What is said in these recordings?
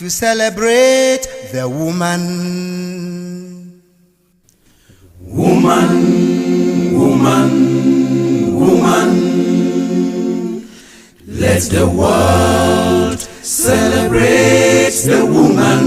to celebrate the woman. Woman, woman, woman. Let the world celebrate the woman.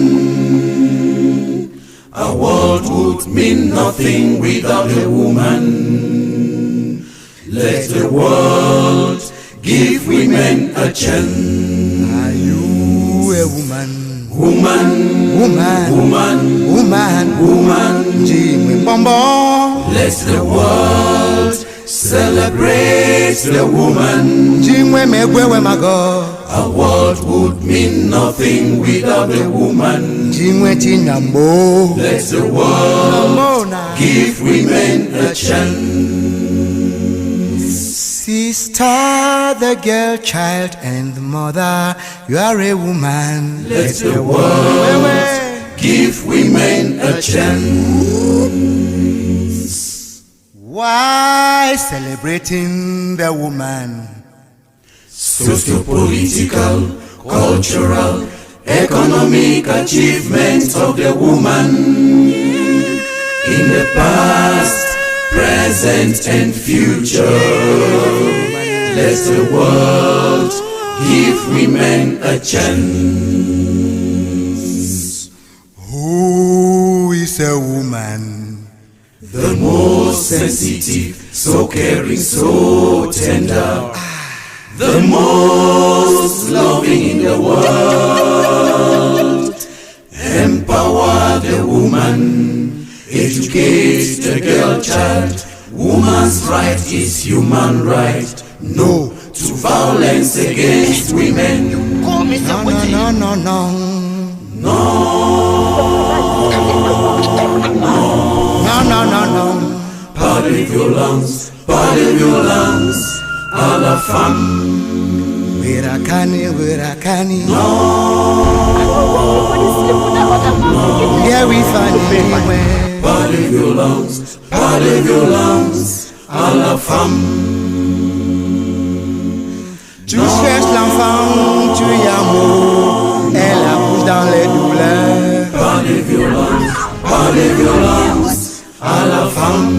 A world would mean nothing without a woman. Let the world give women a chance. Are you a woman? Woman, Woman, woman, woman, woman. Jimmy Bombo. Let the world celebrate the woman. Jimmy Megwe Mago. A world would mean nothing without a woman. Jimmy Tinambo. Let the world give women a chance. Sister, the girl, child, and the mother, you are a woman. Let the world give women a chance. Why celebrating the woman? Socio-political, cultural, economic achievements of the woman in the past, present and future. Let the world give women a chance. Who is a woman? The most sensitive, so caring, so tender, the most loving in the world. Empower the woman, educate the girl child. Woman's right is human right. No to violence against women. No, no, no, no. No, No, no, no, no. parlez violence, à la femme. Werakani. No, Yeah, we find anywhere. parlez violence, à la femme. Tu cherches l'enfant, tu y amour, elle accouche dans les douleurs. Parlez violence, à la femme.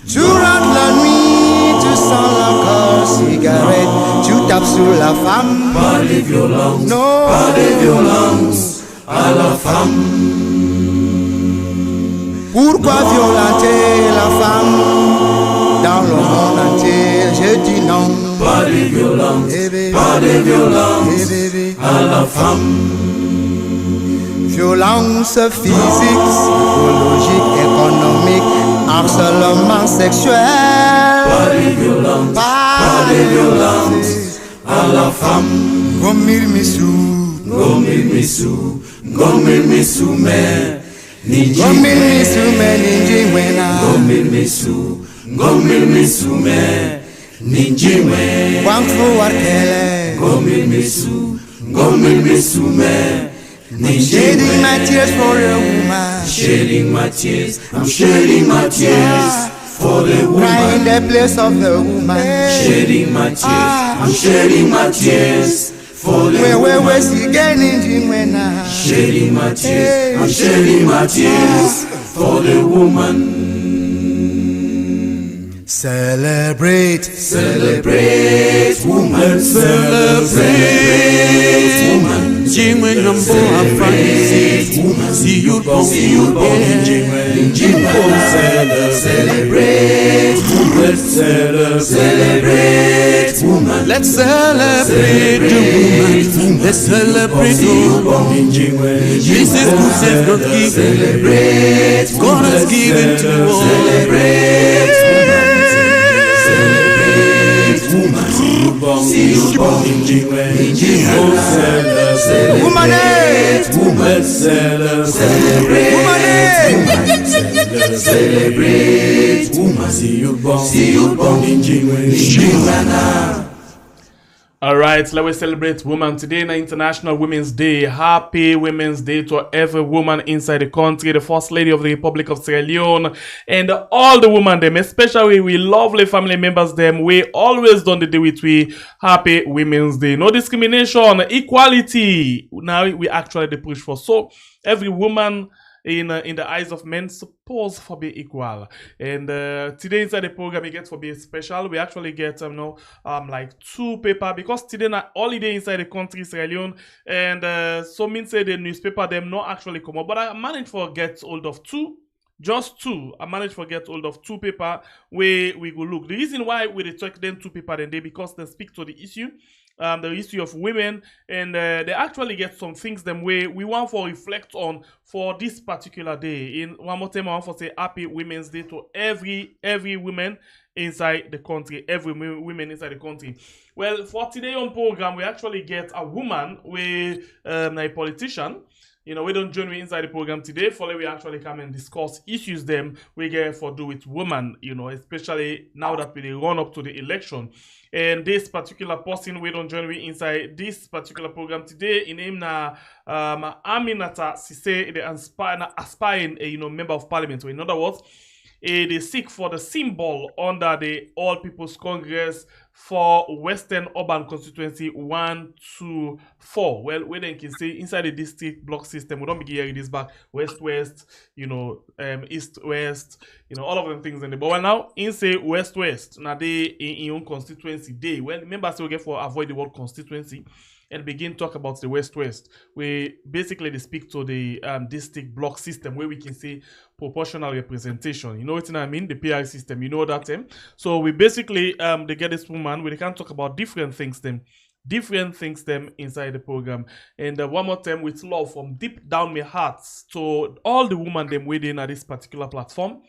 Tu rentres la nuit, tu sens le corps, cigarette, tu tapes sur la femme. Parlez violence, Non. à la femme. Pourquoi violenter la femme dans le monde entier? Je dis non. Parlez violence, Eh bébé. Eh bébé. à la femme. Violence physique, psychologique, économique, harcèlement sexuel. Parlez violence, à la femme. Gomir Ngomil mère. Gomir misu ninji wena. Ngomil mère. Ninjimwe. Wangfu warkele. Ngomil mère. Shedding my tears for a woman. Shedding my tears, I'm shedding my tears for the Cry in woman. the place of the woman. Shedding my tears, I'm shedding my tears for the Where woman. si ninji wena. Shedding my tears, I'm shedding my tears for the woman. Celebrate woman, celebrate woman. Jingwe nambo afanye si you born jingwe Celebrate woman, celebrate woman. Let's celebrate the woman. Let's celebrate the woman. This is who says God given. Celebrate God has given to all. Celebrate woman. See you born in Jingwe. woman. Celebrate woman. Celebrate woman. See you born in Jingwe. All right, let's celebrate women today, International Women's Day. Happy Women's Day to every woman inside the country, the First Lady of the Republic of Sierra Leone, and all the women them, especially we lovely family members them. We always done the day with we. Happy Women's Day. No discrimination, equality. Now we actually push for so every woman in the eyes of men supposed for be equal. And today inside the program we get for be special. We actually get like 2 paper because today na holiday inside the country Sierra Leone, and so means say the newspaper them not actually come up, but I managed to get hold of 2. Just 2. I managed to get hold of 2 paper where we go look. The reason why we take them 2 paper then they because they speak to the issue of women, and they actually get some things them way we want to reflect on for this particular day. In one more time, I want to say Happy Women's Day to every woman inside the country, every women inside the country. Well, for today on program, we actually get a woman with a politician. You know, we don't join me inside the program today. For we actually come and discuss issues them we get for do with women, you know, especially now that we run up to the election. And this particular person we don't join me inside this particular program today. In name na Aminata Sise, the aspiring member of parliament. So in other words, they seek for the symbol under the All People's Congress for Western Urban Constituency 1, 2, 4. Well, we then can say inside the district block system, we don't be hearing this back west, east, west, all of them things in the. But well, now in say west, now they in your own constituency day. Well, remember, so we get for avoid the word constituency and begin talk about the west. We basically they speak to the district block system where we can say proportional representation. You know what I mean? The PR system. You know that term. So we basically they get this woman where they can talk about different things them inside the program. And one more time with love from deep down my heart to all the women them waiting at this particular platform.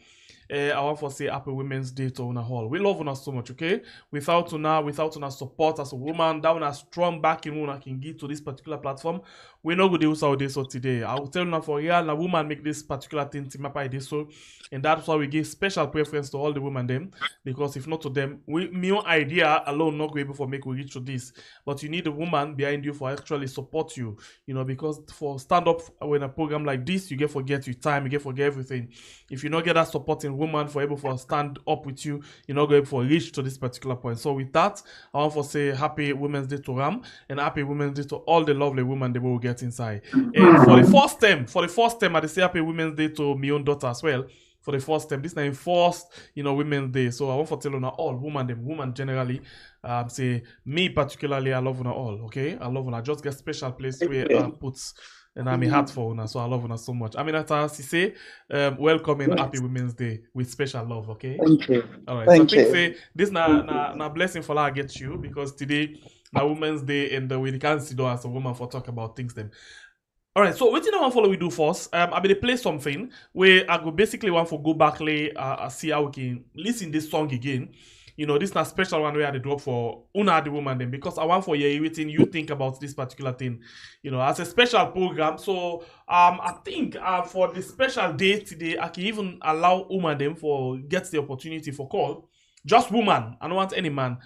I want to say Happy Women's Day to una all. We love una so much, okay? Without una support as a woman, that una strong backing una can give to this particular platform, we not going to use our day so today. I will tell you now for real, na woman make this particular thing to map idea so, and that's why we give special preference to all the women them, because if not to them, my own idea alone not going to be able to make we reach to this. But you need a woman behind you for actually support you, because for stand up when a program like this, you get forget your time, you get forget everything. If you not get that supporting woman for able to stand up with you, you're not going to reach to this particular point. So with that, I want to say Happy Women's Day to Ram and Happy Women's Day to all the lovely women that will get inside. And for the first time, I say Happy Women's Day to my own daughter as well. For the first time, this is first, Women's Day. So I want to tell you all women generally, say me particularly, I love you all. Okay, I love you. I just get special place where puts. And I'm a heart for una, so I love una so much. Aminata Sise, welcome and Happy Women's Day with special love, okay? Thank you. All right. Thank so I think you. say this na blessing for I get you because today na Women's Day and we can't sit down as a woman for talk about things them. All right. So what I want follow we do first? I will play something where I go basically want to go back see how we can listen this song again. This is a special one where I drop for una the woman then because I want for you everything you think about this particular thing, as a special program. So I think for the special day today, I can even allow woman them for get the opportunity for call. Just woman. I don't want any man.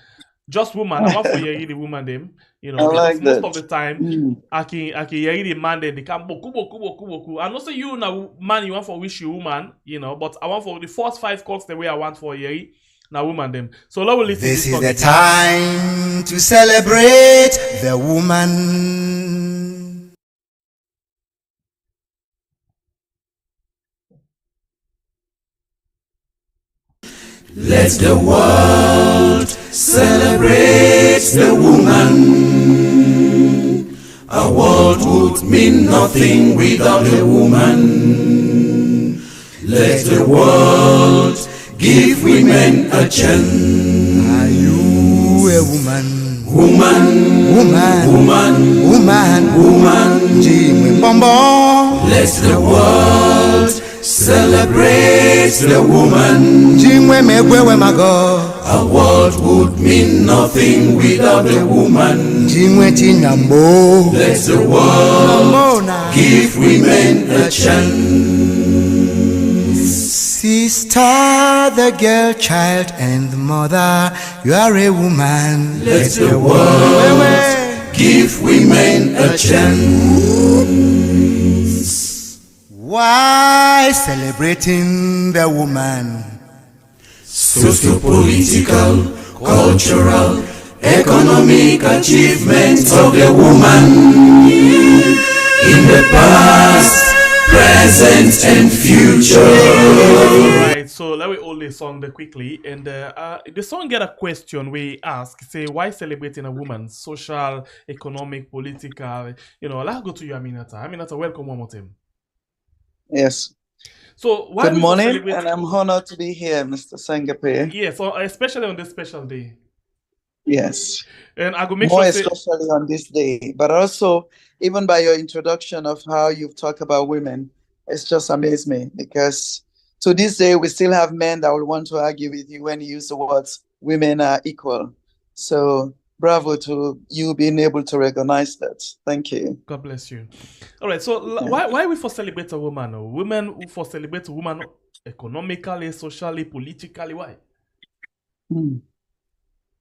Just woman. I want for you the woman them. like most that. of the time I can hear the man then they come boku. I know say you now man you want for wish you woman, but I want for the first 5 calls the way I want for you. Now woman them. So let me listen This to is this the time to celebrate the woman. Let the world celebrate the woman. A world would mean nothing without a woman. Let the world give women a chance. Are you a woman? Woman, Jimmy Bombo. let the world celebrate the woman. Jimmy Megwe Mago. A world would mean nothing without a woman. Jimmy Tinambo. Let the world give women a chance. See sister, the girl child, and the mother. You are a woman. Let the world give women a chance. Why celebrating the woman? Socio-political, cultural, economic achievements of the woman in the past, present, and future. Right, so let me hold the song there quickly. And the song get a question we ask, say, why celebrating a woman? Social, economic, political. Let's go to you, Aminata. Aminata, welcome one more time. Yes. So why Good we morning, celebrate? and I'm honored to be here, Mr. Sangape. Yes, so especially on this special day. Yes. And I go make More sure say, especially on this day, but also even by your introduction of how you've talked about women, it's just amazed me because to this day we still have men that will want to argue with you when you use the words women are equal. So bravo to you being able to recognize that. Thank you. God bless you. All right, so Yeah. why we for celebrate a woman? Women for celebrate a woman economically, socially, politically? Why?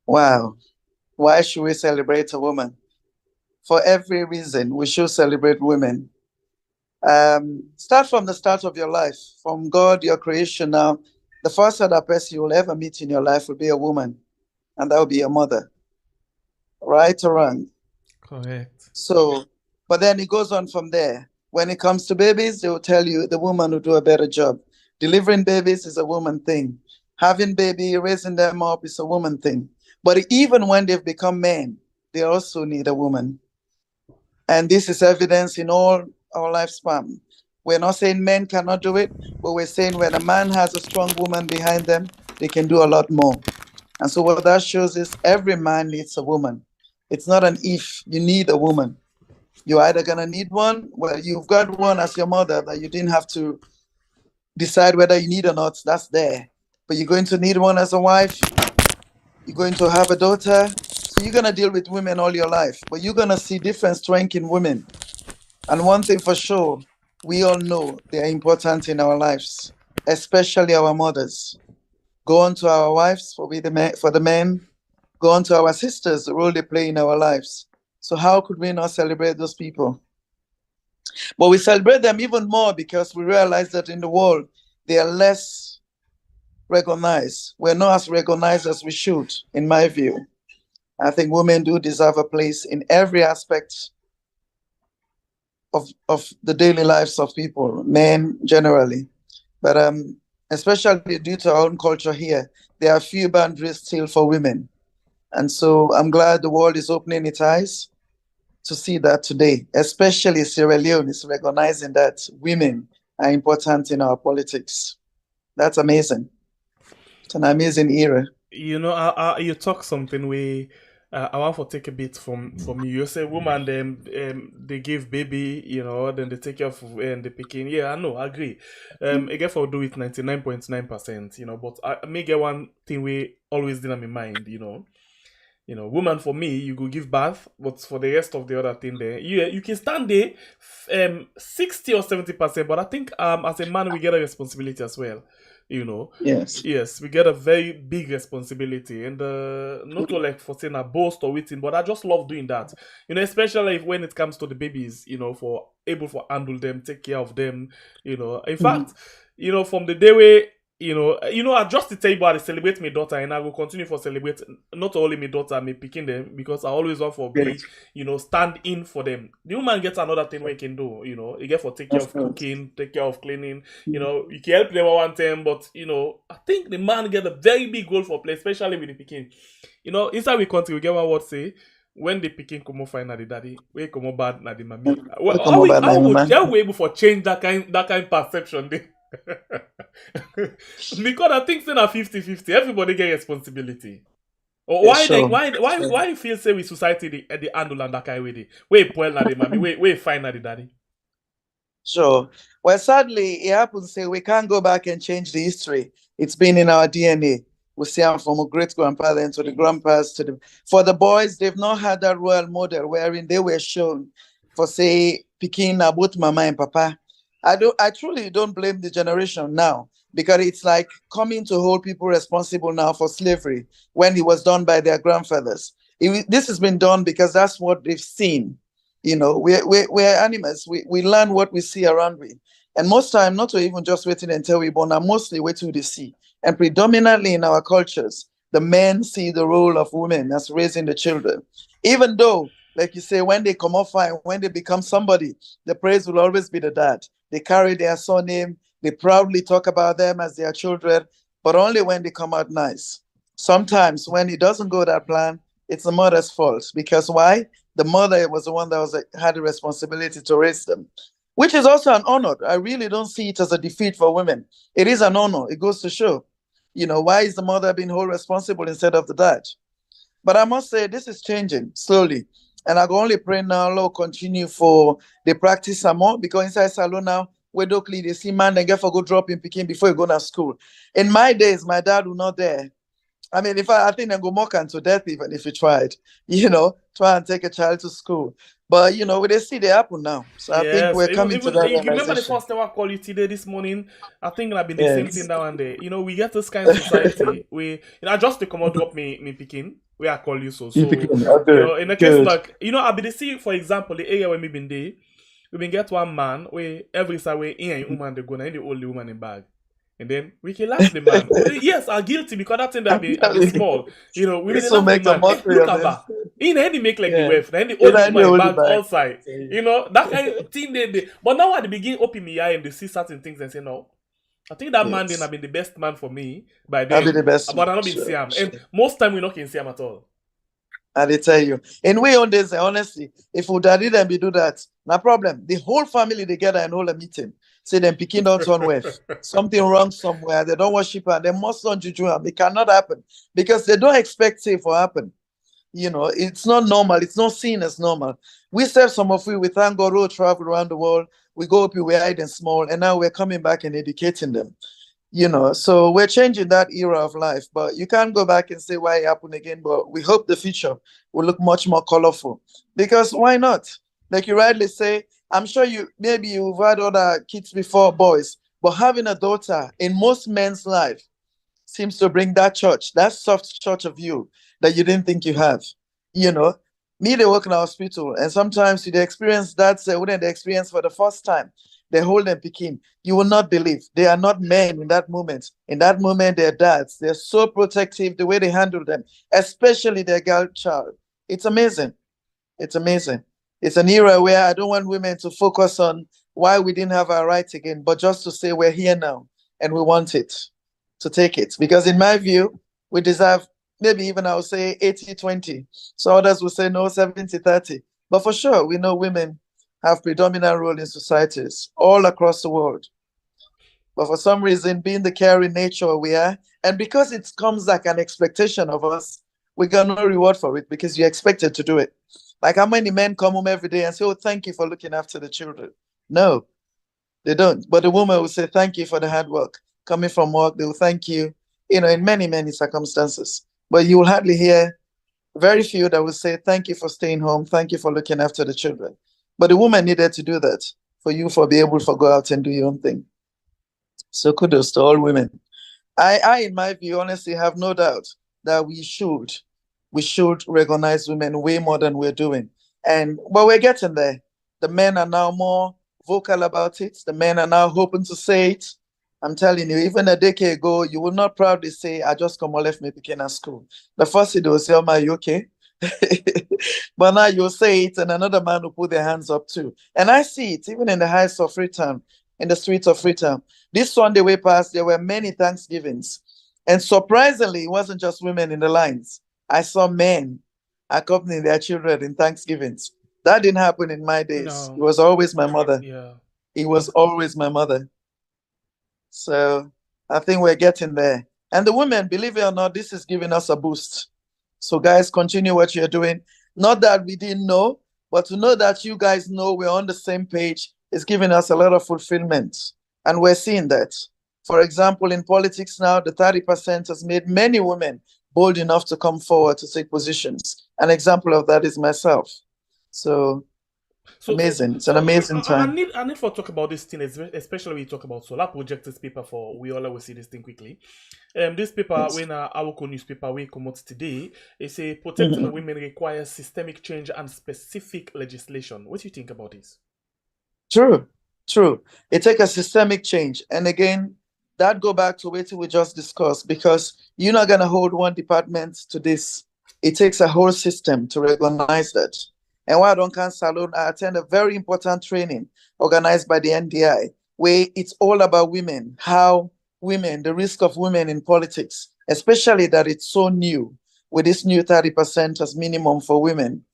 Wow. Why should we celebrate a woman? For every reason, we should celebrate women. Start from the start of your life, from God, your creation. Now, the first other person you will ever meet in your life will be a woman, and that will be your mother. Right or wrong? Correct. So, but then it goes on from there. When it comes to babies, they will tell you the woman will do a better job. Delivering babies is a woman thing. Having baby, raising them up is a woman thing. But even when they've become men, they also need a woman. And this is evidence in all our lifespan. We're not saying men cannot do it, but we're saying when a man has a strong woman behind them, they can do a lot more. And so what that shows is every man needs a woman. It's not an if, you need a woman. You're either going to need one, well, you've got one as your mother that you didn't have to decide whether you need or not, that's there. But you're going to need one as a wife, you're going to have a daughter, so you're going to deal with women all your life, but you're going to see different strength in women. And one thing for sure, we all know they are important in our lives, especially our mothers. Go on to our wives for the men, go on to our sisters, the role they play in our lives. So how could we not celebrate those people? But we celebrate them even more because we realize that in the world, they are less recognized. We're not as recognized as we should, in my view. I think women do deserve a place in every aspect of the daily lives of people, men generally. But especially due to our own culture here, there are few boundaries still for women. And so I'm glad the world is opening its eyes to see that today, especially Sierra Leone is recognizing that women are important in our politics. That's amazing. It's an amazing era. You talk something I want to take a bit from you. You say woman they give baby, then they take care of the picking. Yeah, I know, I agree. I guess I'll do it 99.9%, but I may get one thing we always did in my mind, woman for me, you go give birth, but for the rest of the other thing there, you can stand there 60 or 70%, but I think as a man we get a responsibility as well. Yes, we get a very big responsibility, and not to like for saying a boast or waiting, but I just love doing that, especially when it comes to the babies, for able to handle them, take care of them, in fact, from the day we I just to tell you about I celebrate my daughter, and I will continue for celebrate not only my daughter, me picking them, because I always want for be, stand in for them. The woman gets another thing we can do, you get for take care of cooking, take care of cleaning, you can help them one time, but I think the man get a very big goal for play, especially with the picking. Inside we country we get one word say, when the picking come fine na the daddy, we come bad na the mommy. How we able for change that kind perception there? Because I think it's not 50-50. Everybody get responsibility. Or why you feel say with society the handle and that kind of way? Where point na the mommy, where fine na the daddy? Sure. Well, sadly, it happens. Say we can't go back and change the history. It's been in our DNA. We see them from a great grandfather to the grandpas for the boys. They've not had that role model wherein they were shown for say picking about mama and papa. I truly don't blame the generation now because it's like coming to hold people responsible now for slavery when it was done by their grandfathers. This has been done because that's what they've seen. You know, we're animals. We learn what we see around we. And most time, not to even just waiting until we're born, and mostly wait till they see. And predominantly in our cultures, the men see the role of women as raising the children. Even though, like you say, when they come off fine, when they become somebody, the praise will always be the dad. They carry their surname, they proudly talk about them as their children, but only when they come out nice. Sometimes when it doesn't go that plan, it's the mother's fault. Because why? The mother was the one that had the responsibility to raise them, which is also an honor. I really don't see it as a defeat for women. It is an honor. It goes to show, you know, why is the mother being held responsible instead of the dad? But I must say, this is changing slowly. And I can only pray now, Lord, continue for the practice some more, because inside salon now, where they see man and get for go drop in Peking before you go to school. In my days, my dad was not there. I mean, I think they go mock to death even if you tried, you know, try and take a child to school. But, you know, we they see the happen now. So I think we're coming to that you remember the realization. first time I called you today this morning? I think I've been the Yes. same thing now and there. You know, we get this kind of society. You know, just to come out drop me picking, where I call you so. So, Okay, you know, in a case good. like, you know, I've been see, for example, the area where we been there, we been get one man where every Saturday, he and woman they go now, the only woman in bag. And then we can laugh the man. Yes, I'm guilty because that thing that be small. You know, we This really will laugh the make a man. mockery Look of at them. that. He had to make like the wife. Then the Yeah, old I woman know in the bag bag. outside. You know, that kind of thing they. But now at the beginning, open me eye and they see certain things and say, no. I think that man then have been the best man for me by then. I'll be the best. But I not been see him. And most time we not can see him at all. And they tell you, in way on this, honestly, if we didn't be do that, no problem. The whole family together and hold a meeting. Say them picking don't turn with something wrong somewhere. They don't worship and they must not juju and it cannot happen because they don't expect it to happen. You know, it's not normal. It's not seen as normal. We serve some of you. We thank God, road travel around the world. We go up, we hide and small, and now we're coming back and educating them. You know, so we're changing that era of life, but you can't go back and say why it happened again. But we hope the future will look much more colorful, because why not? Like you rightly say, I'm sure maybe you've had other kids before, boys, but having a daughter in most men's life seems to bring that soft touch of you that you didn't think you have. You know, me, they work in a hospital, and sometimes they experience that, wouldn't they experience for the first time? They hold them picking. You will not believe. They are not men in that moment. In that moment, they're dads. They're so protective, the way they handle them, especially their girl child. It's amazing. It's amazing. It's an era where I don't want women to focus on why we didn't have our rights again, but just to say we're here now and we want it, to take it. Because in my view, we deserve, maybe even I would say 80-20. So others will say no, 70-30. But for sure, we know women have predominant role in societies all across the world. But for some reason, being the caring nature we are, and because it comes like an expectation of us, we got no reward for it because you're expected to do it. Like how many men come home every day and say, oh, thank you for looking after the children. No, they don't. But the woman will say, thank you for the hard work. Coming from work, they will thank you, you know, in many, many circumstances. But you will hardly hear very few that will say, thank you for staying home. Thank you for looking after the children. But the woman needed to do that for you to be able to go out and do your own thing. So kudos to all women. I, in my view, honestly have no doubt that we should recognize women way more than we're doing. But we're getting there. The men are now more vocal about it. The men are now hoping to say it. I'm telling you, even a decade ago, you will not proudly say, I just come or left me picking at school. The first thing they will say, oh, are you okay? But now you'll say it, and another man will put their hands up too. And I see it even in the heights of Freetown, in the streets of Freetown. This Sunday way past, there were many Thanksgivings. And surprisingly, it wasn't just women in the lines. I saw men accompanying their children in Thanksgivings. That didn't happen in my days. No. It was always my mother. Yeah. It was always my mother. So I think we're getting there. And the women, believe it or not, this is giving us a boost. So guys, continue what you're doing. Not that we didn't know, but to know that you guys know we're on the same page is giving us a lot of fulfillment. And we're seeing that. For example, in politics now, the 30% has made many women bold enough to come forward to take positions. An example of that is myself. So Amazing. It's an amazing I time. need for talk about this thing, especially when you talk about solar projectors paper for we all always see this thing quickly. This paper Yes. when our newspaper we come out today, it say protecting Mhm. women requires systemic change and specific legislation. What do you think about this? True. It takes a systemic change. And again, that go back to what we just discussed, because you're not gonna hold one department to this. It takes a whole system to recognize that. And why I don't cancel alone, I attend a very important training organized by the NDI, where it's all about women, how women, the risk of women in politics, especially that it's so new with this new 30% as minimum for women.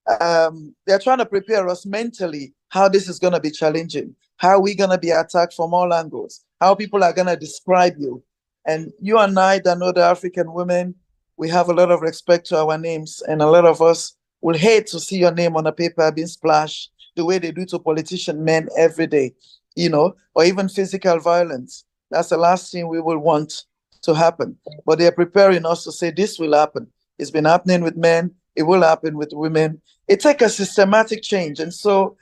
They're trying to prepare us mentally how this is going to be challenging, how we're going to be attacked from all angles, how people are going to describe you. And you and I that know the African women, we have a lot of respect to our names, and a lot of us will hate to see your name on a paper being splashed the way they do to politician men every day, or even physical violence. That's the last thing we will want to happen. But they're preparing us to say this will happen. It's been happening with men, it will happen with women. It takes a systematic change. And so,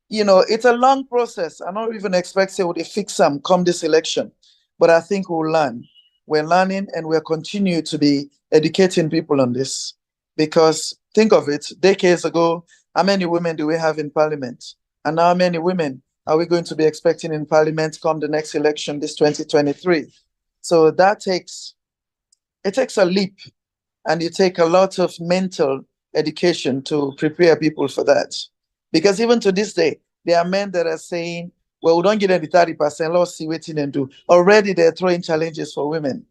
it's a long process. I don't even expect say would they fix some come this election, but I think we'll learn. We're learning, and we're continue to be educating people on this. Because think of it, decades ago, how many women do we have in parliament? And now how many women are we going to be expecting in parliament come the next election, this 2023? So it takes a leap, and you take a lot of mental education to prepare people for that. Because even to this day, there are men that are saying, well, we don't get any 30%, let's see what and do. Already they're throwing challenges for women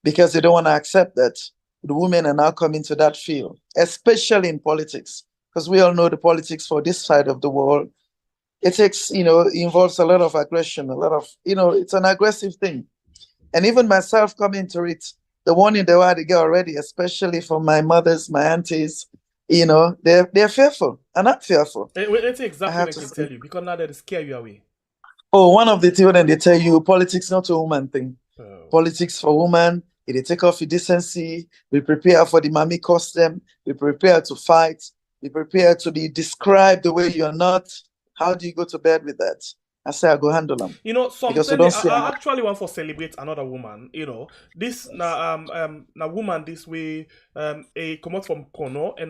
because they don't want to accept that the women are now coming to that field, especially in politics. Because we all know the politics for this side of the world, it takes, involves a lot of aggression, a lot of, it's an aggressive thing. And even myself coming to it, the warning they want to get already, especially for my mothers, my aunties, they're fearful. I'm not fearful. Let's say exactly what I can say. tell you, because now they scare you away. Oh, one of the things when they tell you politics not a woman thing. Oh. Politics for women, they take off your decency, we prepare for the mommy custom, we prepare to fight, we prepare to be described the way you're not. How do you go to bed with that? I say I go handle them. Something I actually want to celebrate another woman. This na woman this way a come out from Kono, and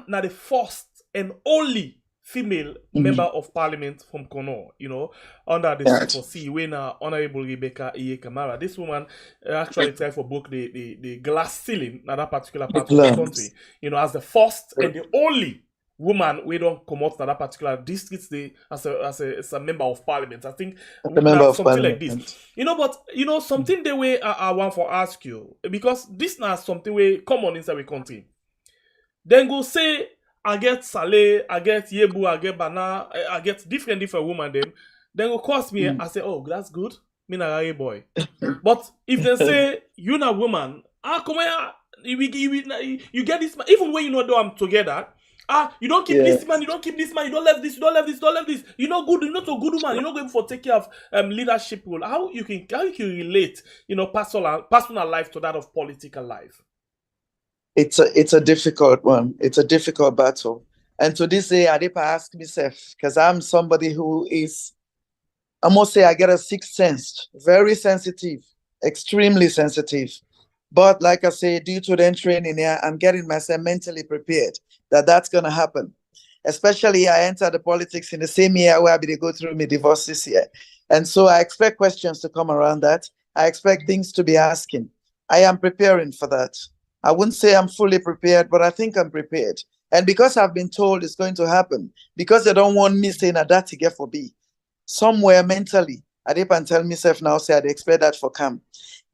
na the first and only female member of parliament from Kono, under the C4C, when Honorable Rebecca Iye Kamara. This woman actually tried for broke the glass ceiling in that particular part of the country, as the first and the only woman we don't come out to that particular district as a member of parliament. I think that's something like this. But something the way I want to ask you, because this now something way common inside the country. Then go say I get Saleh, I get Yebu, I get Bana, I get different women them. Then go cost me, I say, oh, that's good. Me na a boy. But if they say you na woman, come here, you get this man, even when you know them together. You don't keep this man, you don't keep this man, you don't left this, you don't left this, you don't left this. You're not good, you're not a good woman, you're not going for take care of leadership role. How you can relate, personal life to that of political life? It's a difficult one. It's a difficult battle. And to this day, I did ask myself, because I'm somebody who is, I must say I get a sixth sense, very sensitive, extremely sensitive. But like I say, due to the training here, I'm getting myself mentally prepared that that's going to happen. Especially I entered the politics in the same year where I did go through my divorce this year. And so I expect questions to come around that. I expect things to be asking. I am preparing for that. I wouldn't say I'm fully prepared, but I think I'm prepared. And because I've been told it's going to happen, because they don't want me saying that to get for B, somewhere mentally, I dip and tell myself now, say I'd expect that for come.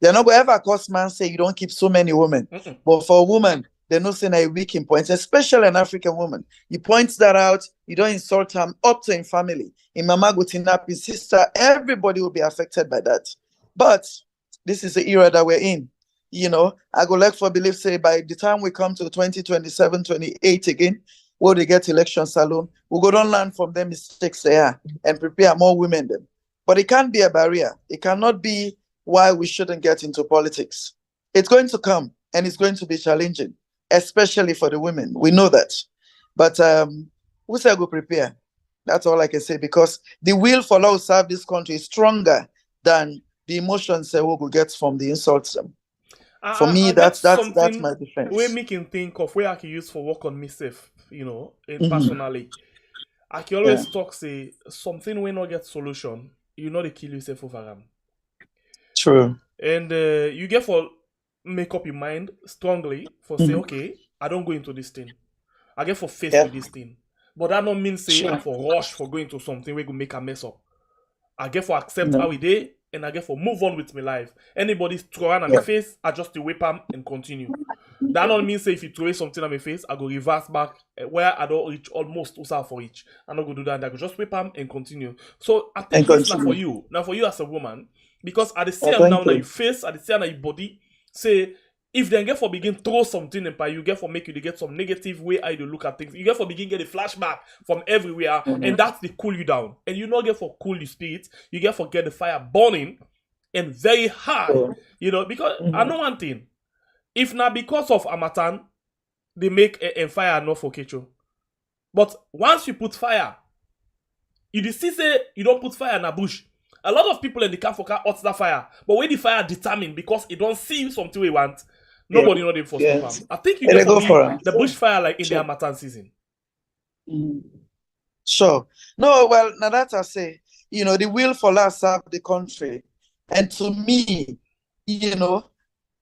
They're not going to ever cause man say you don't keep so many women. But for a woman, they're not saying a weak in points, especially an African woman. You point that out, you don't insult them up to in family. In Mama Gutinap, his sister, everybody will be affected by that. But this is the era that we're in. I go like for belief say by the time we come to 2027, 28 again, where they get election salon, we'll go down learn from them mistakes there and prepare more women then. But it can't be a barrier. It cannot be why we shouldn't get into politics. It's going to come and it's going to be challenging, especially for the women. We know that. But who say go prepare? That's all I can say, because the will for law to serve this country is stronger than the emotions we will get from the insults. For me, I get that's something my where defense. me can think of where I can use for work on myself, you know, Mhm. personally. I can Yeah. always talk say something when not get solution, you know they kill yourself over them. True. And you get for make up your mind strongly for say, okay, I don't go into this thing. I get for face Yeah. with this thing. But that don't mean say Sure. I for rush for going to something we go make a mess up. I get for accept No. how we did and I get for move on with my life. Anybody throw on Yeah. my face, I just whip them and continue. That don't mean say if you throw something on my face, I go reverse back where I don't reach almost usa for each. I'm not gonna do that. I go just whip them and continue. So I think And this now for continue. you. Now for you as a woman, because at the Yeah, same now thank that you. you face, at the same now your body, say if they get for begin throw something in you get for make you get some negative way how you look at things. You get for begin get a flashback from everywhere, and that's the cool you down. And you not get for cool your spirit, you get for get the fire burning and very high. Sure. You know, because I know one thing. If not because of Amatan, they make a fire not for Kecho. But once you put fire, you see say you don't put fire in a bush. A lot of people in the camp for car hot that fire, but when the fire determined because it don't see something we want, nobody know them for stop Yes. them. I think you And get they for go me for 'em. the bushfire like in Sure. the Amatan season. Sure. No, well, now that I say, you know, the will for law serve the country. And to me, you know,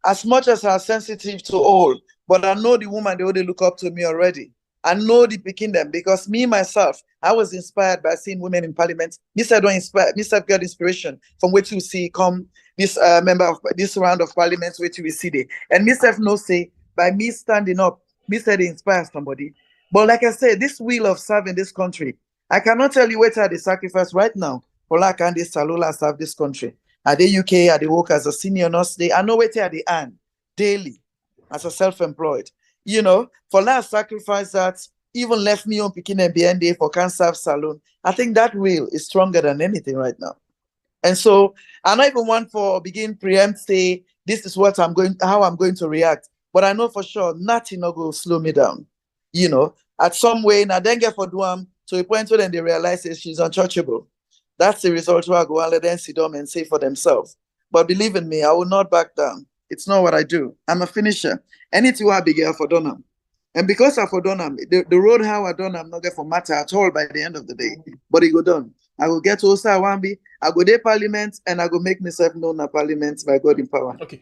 as much as I'm sensitive to all, but I know the woman, they already look up to me already. I know the picking them because me, myself, I was inspired by seeing women in parliament. Mr. don't inspire, Mr. got inspiration from what you see come this member of this round of parliament, which we see there. And Mr. no say, by me standing up, Mr. they inspire somebody. But like I said, this will of serving this country, I cannot tell you what are the sacrifice right now for like and this Salula serve this country. At the UK, at the work as a senior nurse, I know what at the end daily as a self-employed. You know, for last sacrifice that even left me on picking and BND for cancer salon. I think that will is stronger than anything right now. And so I don't even want for begin preempt say this is what how I'm going to react. But I know for sure nothing will slow me down. You know, at some way, and I then get for Duam to a point where then they realize that she's untouchable. That's the result where I go and let them sit down and say for themselves. But believe in me, I will not back down. It's not what I do. I'm a finisher. Anything I begin for Donham. And because I for Donham, the road how I done, I'm not going for matter at all by the end of the day. But it go done. I will get to Osa Wambi, I go to parliament, and I go make myself known at parliament by God in power. Okay.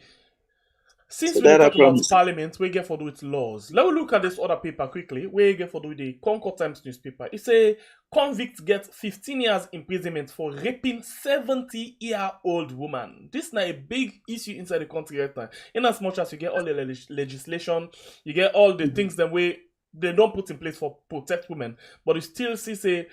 Since So we that I talk about promise. parliament, we get for do with laws. Let me look at this other paper quickly. We get for do with the Concord Times newspaper. It say convict gets 15 years imprisonment for raping 70-year-old woman. This is not a big issue inside the country right now. In as much as you get all the legislation, you get all the things that they don't put in place for protect women, but you still see say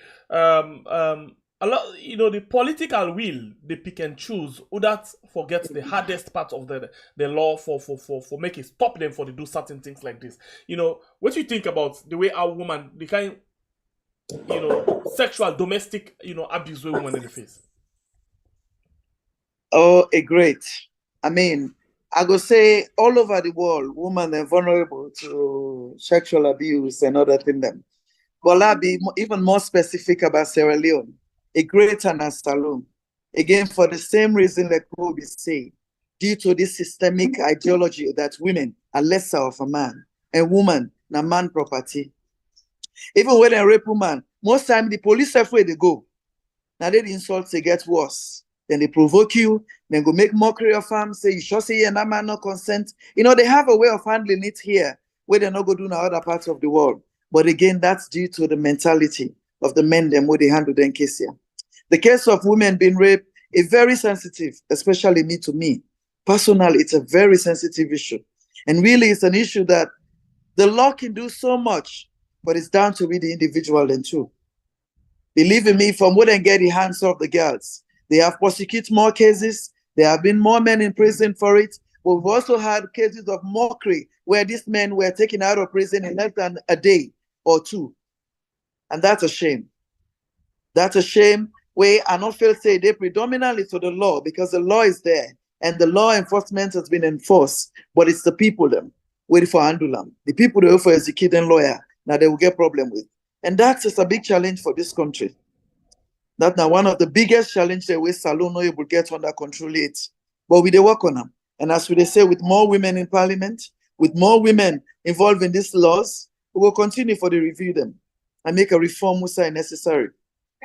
a lot, you know, the political will they pick and choose who that forget the hardest part of the law for make it stop them for to do certain things like this. You know, what you think about the way our woman, the kind, you know, sexual domestic, you know, abuse with women in the face? Oh, a great. I mean, I go say all over the world, women are vulnerable to sexual abuse and other things. But I'll be even more specific about Sierra Leone, a great and a saloon. Again, for the same reason that Kobe say, due to this systemic ideology that women are lesser of a man and woman na man property. Even when they rape woman, most time the police have where they go. Now they the insults they get worse. Then they provoke you, then go make mockery of them, say you sure say and that man not consent. You know, they have a way of handling it here where they're not going to do in other parts of the world. But again, that's due to the mentality of the men them where they handle them case here. The case of women being raped is very sensitive, especially me to me. Personally, it's a very sensitive issue. And really, it's an issue that the law can do so much, but it's down to the individual then too. Believe in me, from what they get the hands of the girls, they have prosecuted more cases. There have been more men in prison for it. But we've also had cases of mockery where these men were taken out of prison in less than a day or two. And that's a shame. That's a shame where I don't feel say they predominantly to the law because the law is there and the law enforcement has been enforced, but it's the people them waiting for handle them. The people they wait for executing lawyer, now they will get problem with. And that is a big challenge for this country. That's now one of the biggest challenges that we Salon not able to get under control it. But we they work on them. And as we say, with more women in parliament, with more women involved in these laws, we will continue for the review them and make a reform which are necessary.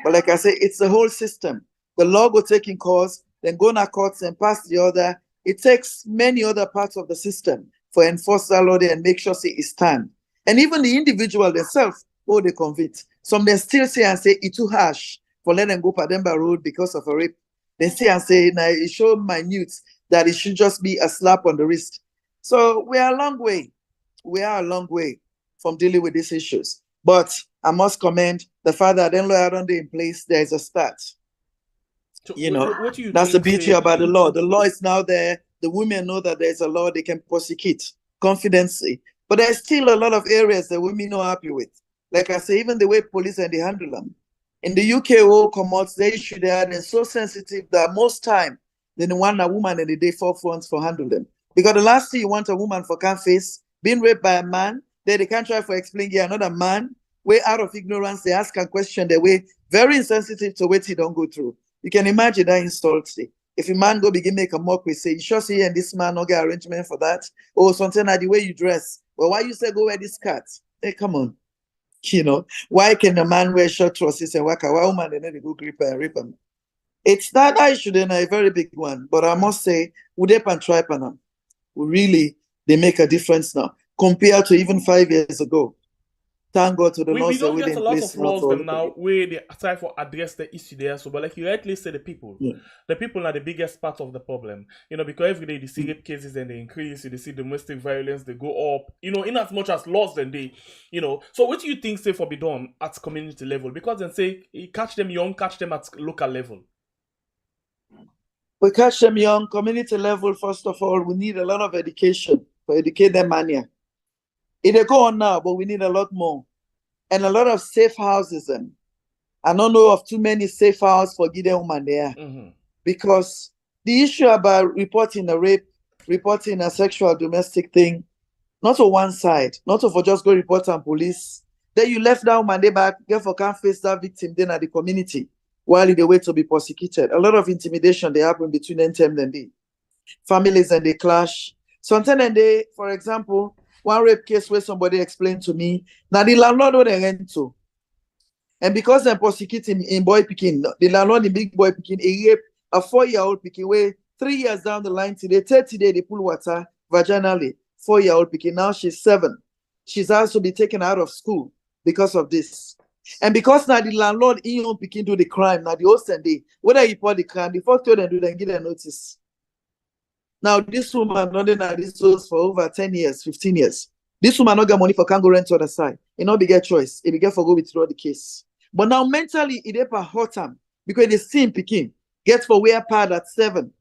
But like I say, it's the whole system. The law will take in course, then go to courts and pass the order. It takes many other parts of the system for enforce that law and make sure it stand. And even the individual themselves, oh, they convict. Some they still say and say it's too harsh for let them go Pademba Road because of a rape. They say and say, now it shows minute that it should just be a slap on the wrist. So we are a long way. We are a long way from dealing with these issues. But I must commend the fact that then law are in place, there is a start. So You know, what do you that's the think, beauty about the law. The law is now there. The women know that there's a law they can prosecute confidently. But there's still a lot of areas that women are not happy with. Like I say, even the way police and they handle them. In the UK, all commodities, the issue there, they're so sensitive that most time, they want a woman and they forefront for handle them. Because the last thing you want a woman for can't face being raped by a man, then they can't try for explaining another man, way out of ignorance, they ask a question, they way very insensitive to what he don't go through. You can imagine that insult. If a man go begin make a mockery, say, you sure see and this man no get arrangement for that? Or something like the way you dress. Well, why you say go wear this skirt? Hey, come on. You know, why can a man wear short trousers and work a woman and then they go grip and rape him? It's that issue then a very big one. But I must say, Udep and Tripanam, really, they make a difference now compared to even 5 years ago. Thank God to the laws we that don't we get a in lot place of laws now. them now where they try for address the issue there. So, but like you rightly say, the people are the biggest part of the problem. You know, because every day they see rape cases and they increase, they see domestic violence, they go up. You know, in as much as laws then they, you know. So, what do you think say for be done at community level? Because then say catch them young, catch them at local level. We catch them young, community level. First of all, we need a lot of education for educate them mania. It go on now, but we need a lot more. And a lot of safe houses. And I don't know of too many safe houses for Gideon women there. Because the issue about reporting a rape, reporting a sexual domestic thing, not on one side, not for just go report on police. Then you left that woman there back, therefore can't face that victim then at the community while they wait to be prosecuted. A lot of intimidation they happen between them and they. Families and they clash. Sometimes and they, for example, one rape case where somebody explained to me, now the landlord what they rent to. And because they're prosecuting in boy picking, the landlord in big boy picking, he rape a 4-year-old picking where 3 years down the line today, 30 days they pull water vaginally, 4-year-old picking. Now she's 7. She's also be taken out of school because of this. And because now the landlord in your picking do the crime, now the host and day, whether you report the crime, the first thing they do, then give a notice. Now, this woman not in this house for over 10 years, 15 years. This woman not get money for can't go rent to the side. It not be get choice. It be get for go withdraw the case. But now mentally, it is a hot time because they see him picking. Get for wear pad at 7.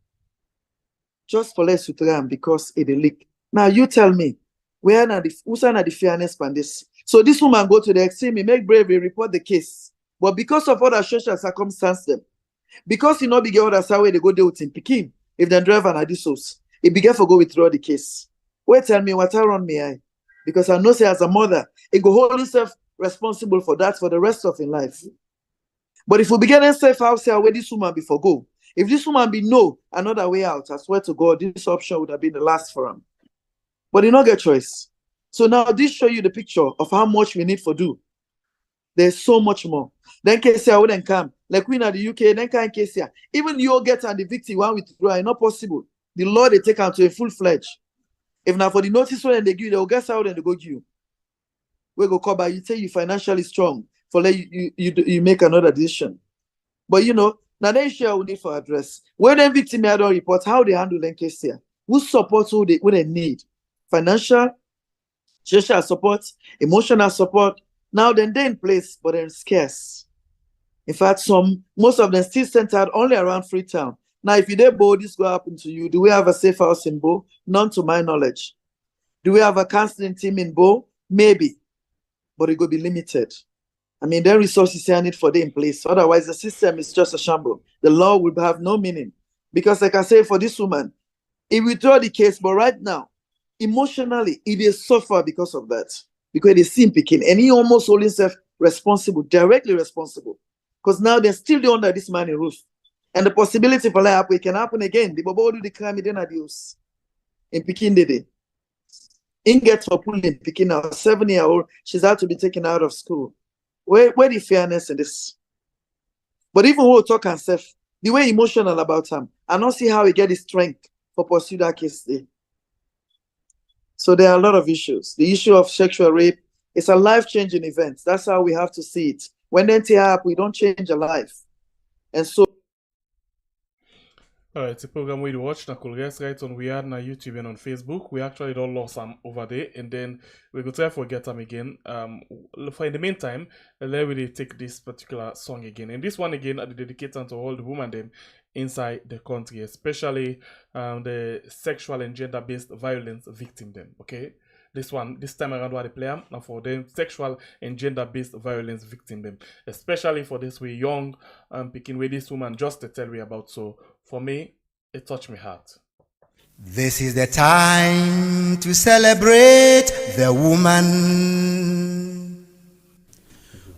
Just for less to because it a leak. Now you tell me, where are the fairness on this? So this woman go to the extreme, make bravery, report the case. But because of other social circumstances, them, because you know be get other side where they go deal with him picking. If the driver and this house, it began for go withdraw the case. Wait, tell me what around me I, because I know say as a mother, it go hold himself responsible for that for the rest of his life. But if we begin to say how say where this woman before go, if this woman be no another way out, I swear to God, this option would have been the last for him. But he not get choice. So now this show you the picture of how much we need for do. There's so much more. Then KCA wouldn't come. Like we in the UK, then can KCA. Even you get and the victim one withdraw, not possible. The law they take out to a full-fledged. If now for the notice when they give you, they'll guess out and they go give you. We go cover, you say you financially strong for let you make another decision. But you know, now they share we need for address. When the victim had a report, how they handle them KCA. Who supports who they need? Financial, social support, emotional support. Now then they're in place, but they're scarce. In fact, most of them still centered only around Freetown. Now, if you did Bo, this will happen to you. Do we have a safe house in Bo? None to my knowledge. Do we have a counseling team in Bo? Maybe, but it will be limited. I mean, their resources are needed for them in place. Otherwise, the system is just a shambles. The law will have no meaning. Because like I say, for this woman, if we withdraw the case, but right now, emotionally, it is suffer because of that. Because they see him picking, and he almost hold himself responsible, directly responsible. Because now they're still under this money roof. And the possibility for that it can happen again. The Bobo do the crime in abuse in Pekin Dede. In get for pulling Pekin now, 7-year-old, she's had to be taken out of school. Where the fairness in this? But even we'll talk and self, the way emotional about him, I don't see how he get the strength for pursue that case there. So there are a lot of issues. The issue of sexual rape is a life-changing event. That's how we have to see it. When they tear up, we don't change a life. And so Alright, it's a program we watch na cool guys right on we are na YouTube and on Facebook. We actually don't lost some over there and then we go try forget them again. For in the meantime, let me take this particular song again. And this one again I dedicate to all the women them inside the country, especially the sexual and gender-based violence victim them. Okay. This time around what they play now for them sexual and gender-based violence victim them, especially for this way young picking with this woman just to tell me about. So for me, it touched my heart. This is the time to celebrate the woman.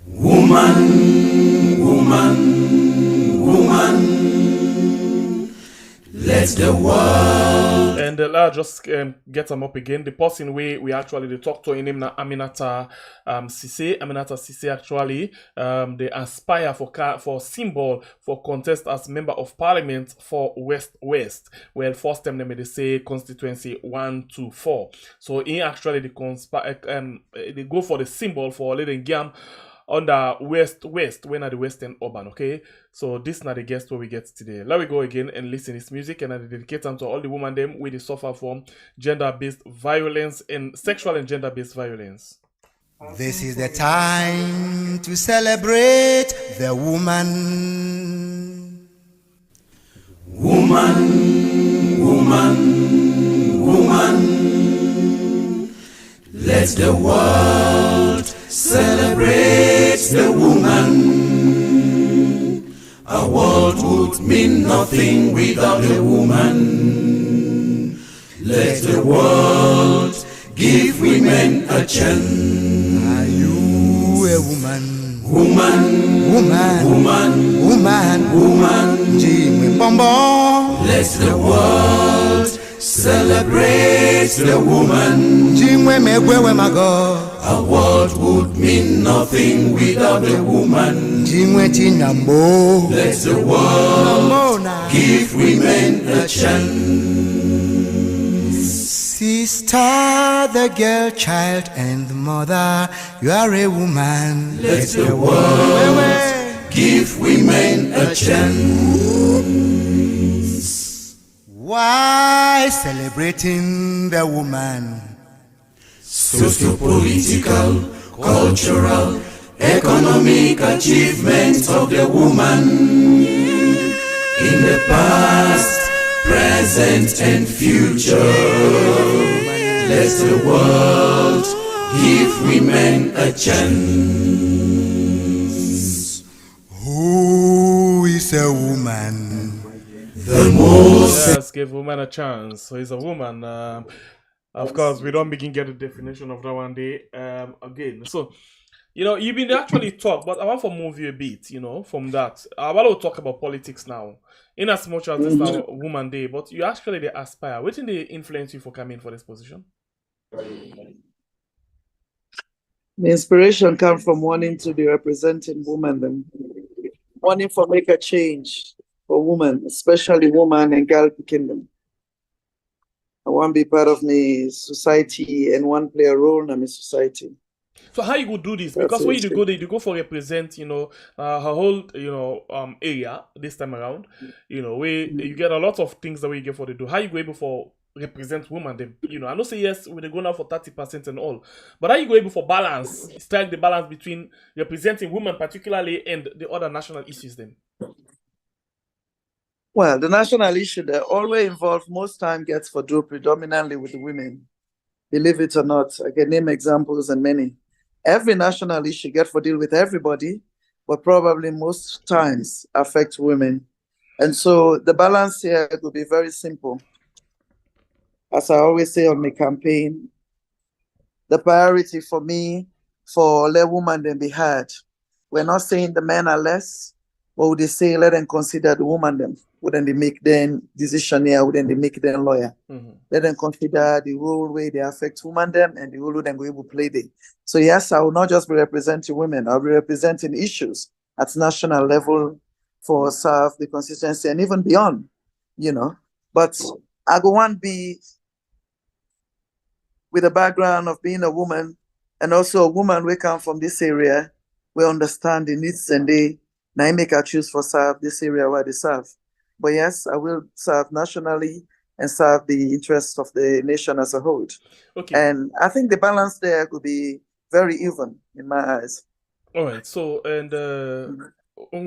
Woman, woman, woman. Let the world. And I'll just get them up again. The person we actually talk to in him na Aminata Sise. Aminata Sise actually they aspire for symbol for contest as member of parliament for West. Well, first time they say constituency 1 to 4. So in actually they go for the symbol for Lady Giam on the west when at the western urban. Okay, so this is not the guest where we get today. Let me go again and listen to this music and I dedicate them to all the women them with the suffer from gender-based violence and sexual and gender-based violence. This is the time to celebrate the woman. Woman, woman, woman. Let the world celebrate the woman. A world would mean nothing without a woman. Let the world give women a chance. Are you a woman? Woman, Woman, woman, woman, woman. Jimmy Bombo. Let the world celebrate the woman. Jimmy Megwewe Mago. A world would mean nothing without a woman. Jimmy Tinambo. Let the world give women a chance. Sister, the girl, child, and mother, you are a woman. Let the world give women a chance. Why celebrating the woman? Socio-political, cultural, economic achievements of the woman in the past, present, and future. Let the world give women a chance. Who is a woman? The most. Yes, give woman a chance. So he's a woman. Of course, we don't begin get the definition of that one day again. So, you've been actually talk, but I want to move you a bit, from that. I want to talk about politics now. In as much as this is a woman day, but you actually they aspire. What did they influence you for coming for this position? the inspiration comes from wanting to be representing women, and wanting to make a change for women, especially women and girl kingdom. I want to be part of my society and want to play a role in my society. So how you go do this? Because when you go there, you go for represent, her whole, area this time around. Where you get a lot of things that we get for the do. How you go able for represent women? Them, I know say yes, we go now for 30% and all, but how you go able for balance, strike the balance between representing women particularly and the other national issues then? Well, the national issue that always involved most time gets for do predominantly with the women. Believe it or not, I can name examples and many. Every national issue get for deal with everybody, but probably most times affect women. And so the balance here will be very simple. As I always say on my campaign, the priority for me for let women then be heard. We're not saying the men are less. What would they say? Let them consider the woman them. Wouldn't they make them decision here? Wouldn't they make them lawyer? Let them consider the role where they affect women them and the role they go able to play them. So yes, I will not just be representing women. I'll be representing issues at national level for serve the consistency and even beyond, you know. But I go on be with a background of being a woman and also a woman we come from this area, we understand the needs and they now make a choose for serve this area where they serve. But yes, I will serve nationally and serve the interests of the nation as a whole. Okay. And I think the balance there could be very even in my eyes. All right. So, and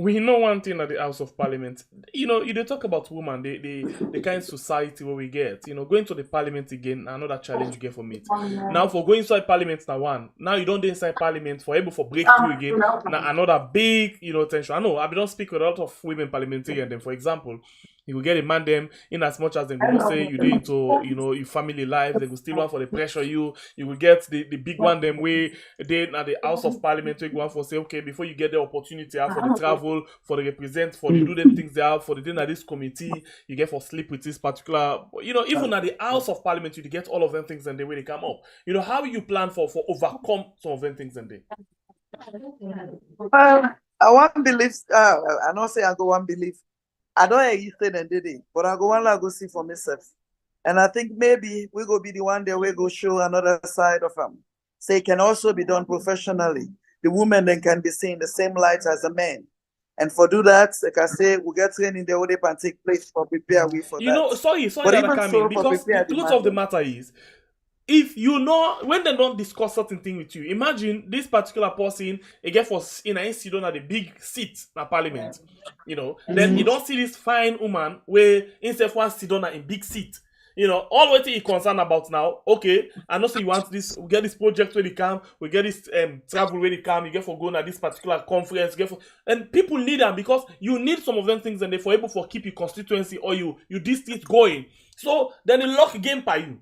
we know one thing at the House of Parliament. You know, you talk about women, the kind of society where we get. You know, going to the Parliament again, another challenge you get from it. Now, for going inside Parliament, now one. Now you don't do inside Parliament for able for breakthrough again. Now another big, tension. I know I don't speak with a lot of women parliamentarians. Then, for example, you will get a man them in as much as they will say you do into your family life, they will still want for the pressure you will get the big one them way they at the House of Parliament you want for say okay before you get the opportunity out for the travel, for the represent, for the do the things they have, for the dinner this committee, you get for sleep with this particular even at the House of Parliament you get all of them things and the way they come up. How you plan for overcome some of them things and they I want to believe I don't say I go one believe. I don't hear you say them did it, but I go one go see for myself. And I think maybe we go be the one that we go show another side of them. Say it can also be done professionally. The women then can be seen the same light as the men. And for do that, like I say, we get training the ODEP and take place for prepare we for that. Sorry But that even I come so, in because the truth of the matter is if when they don't discuss certain thing with you, imagine this particular person again for in a sit down at the big seat in Parliament, then you don't see this fine woman where instead of one sit down in big seat. All what he concerned about now, okay, I know so you want this, we get this project where they come, we get this travel where they come, you get for going at this particular conference, and people need them because you need some of them things and they for able for keep your constituency or you this thing going. So then the lock game by you.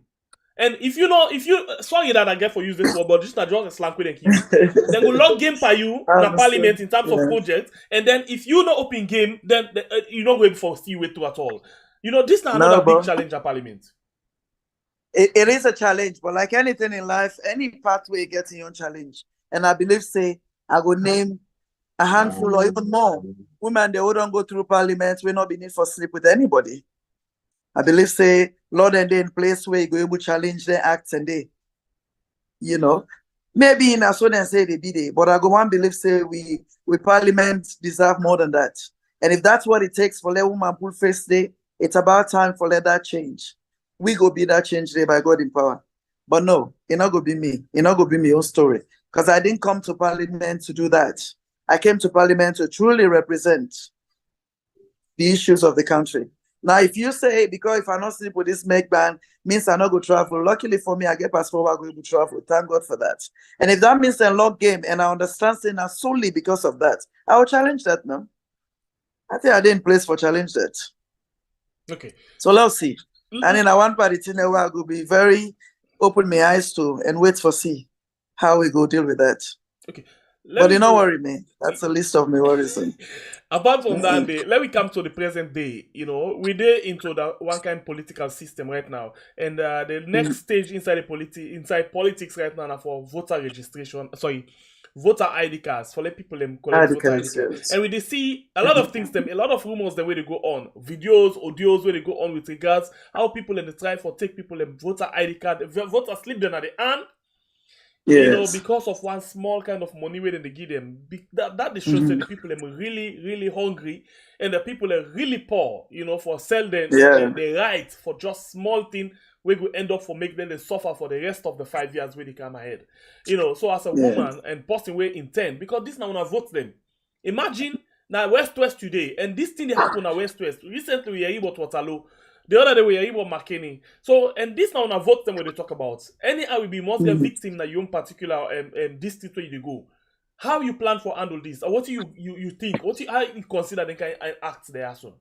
And if you sorry that I get for use this word, but just not just a slang with them then go log game by you in Parliament in terms of projects, and then if you not open game, then you not going for still wait to at all. This is another big challenge at Parliament. It is a challenge, but like anything in life, any pathway gets your own challenge. And I believe, say, I will name a handful or even more women they wouldn't go through Parliament, will not be need for sleep with anybody. I believe, say, Lord and they in place where you go able to challenge their acts and they, maybe in as soon as say they be there, but I go one believe, say, we Parliament deserve more than that. And if that's what it takes for let woman pull face day, it's about time for let that change. We go be that change day by God in power. But no, it not go be me. It not go be my own story. Because I didn't come to Parliament to do that. I came to Parliament to truly represent the issues of the country. Now, if you say, because if I not sleep with this make ban, means I not go travel. Luckily for me, I get passport, I go to travel. Thank God for that. And if that means a lock game, and I understand saying that solely because of that, I will challenge that now. I think I didn't place for challenge that. Okay. So let's see. And in one part, it's in a way I will be very open my eyes to and wait for see how we go deal with that. Okay. But you don't worry me. That's a list of my worries. Apart from that day, let me come to the present day. We're there into the one kind of political system right now. And the next stage inside politics right now are for voter registration. Voter ID cards for let people collect voter ID cards. And we they see a lot of things, a lot of rumors the way they go on, videos, audios where they go on with regards how people in the try for take people voter ID card, voter slip them at the hand. Yes. Because of one small kind of money where they give them. That shows that the people are really, really hungry and the people are really poor, for sell them the right for just small thing we will end up for make them they suffer for the rest of the 5 years when they come ahead. So as a woman and person we intend, because this now when I vote them. Imagine now West today, and this thing they happen at West. Recently we hear about Waterloo. The other day we hear about McKinney. So, and this now when I vote them when they talk about. Anyhow will be most the victim that you in particular district where you go. How you plan for handle this? Or what do you think? How you consider they can act there as well?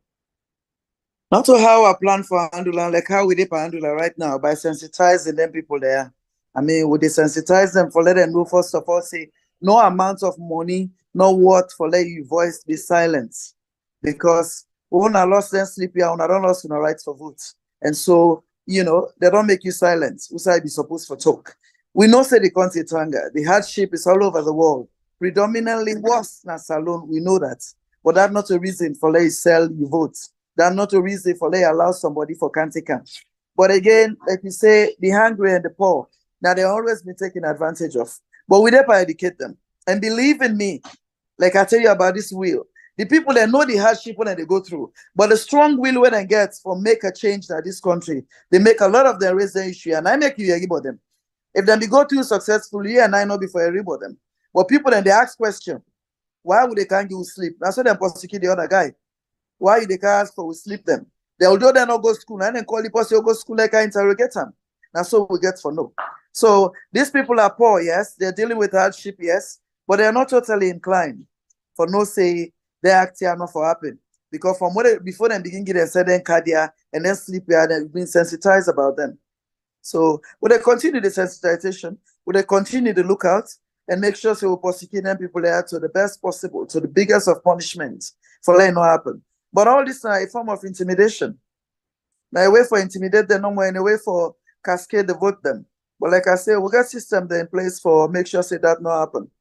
Not to how I plan for handle, like how we did for handle right now by sensitizing them people there I mean, we desensitize them for let them know, first of all, say, no amount of money, no word for let your voice be silenced. Because when I lost them sleep here, when I don't lost no rights for vote. And so, you know, they don't make you silent. Who say be supposed for talk? We know say the country hunger. The hardship is all over the world. Predominantly worse than salon, we know that. But that's not a reason for let you sell your votes. That's not a reason for let you allow somebody for can't camp. But again, like you say, the hungry and the poor, now they always been taken advantage of. But we never educate them. And believe in me, like I tell you about this will, the people that know the hardship when they go through, but the strong will when they get for make a change in this country, they make a lot of them raise the issue, and I make you about them. If they go through successfully, and I know before I about them. But people then they ask question, why would they can't give sleep? That's why they prosecute the other guy. Why they can't ask for we sleep them? They although they not go to school, and then call the person go to school like I interrogate them. That's all we get for no. So these people are poor, yes, they're dealing with hardship, yes, but they're not totally inclined for no say they actually are not for happen. Because from what they, before they begin getting certain cardia and then sleep here, they've been sensitized about them. So would they continue the sensitization? Would they continue to look out and make sure so we prosecute them people there to the best possible, to the biggest of punishments for letting not happen. But all this is a form of intimidation. Now a way for intimidate them, no more in a way for cascade the vote them. But like I say, we got system there in place for make sure say that not happen.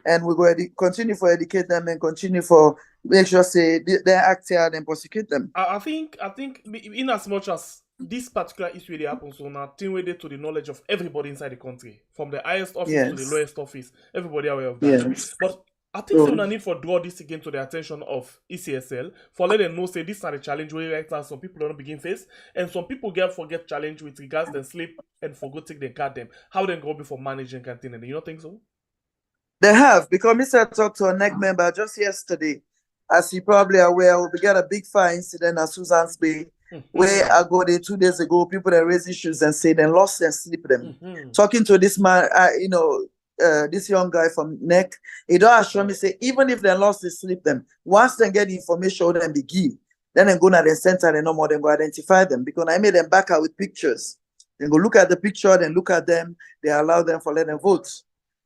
And we go continue for educate them and continue for make sure say they act here and prosecute them. I think in as much as this particular issue they happens so now thing with it to the knowledge of everybody inside the country, from the highest office to the lowest office, everybody aware of that. Yes. But I think so need for draw this again to the attention of ECSL for let them know say this are the challenge where right now some people don't begin face and some people forget challenge with regards to sleep and forgot take the card them. How they go before managing canteen and you don't think so? They have, because Mr. talked to a NEC member just yesterday. As you probably are aware, we got a big fire incident at Susan's Bay, where I go there 2 days ago, people that raise issues and say they lost and sleep them. Talking to this man, this young guy from NEC, he don't assure me, say, even if they lost, they sleep them. Once they get the information, then they give. Then they go to the center and no more, then go identify them. Because I made them back out with pictures. Then go look at the picture, then look at them, they allow them for let them vote.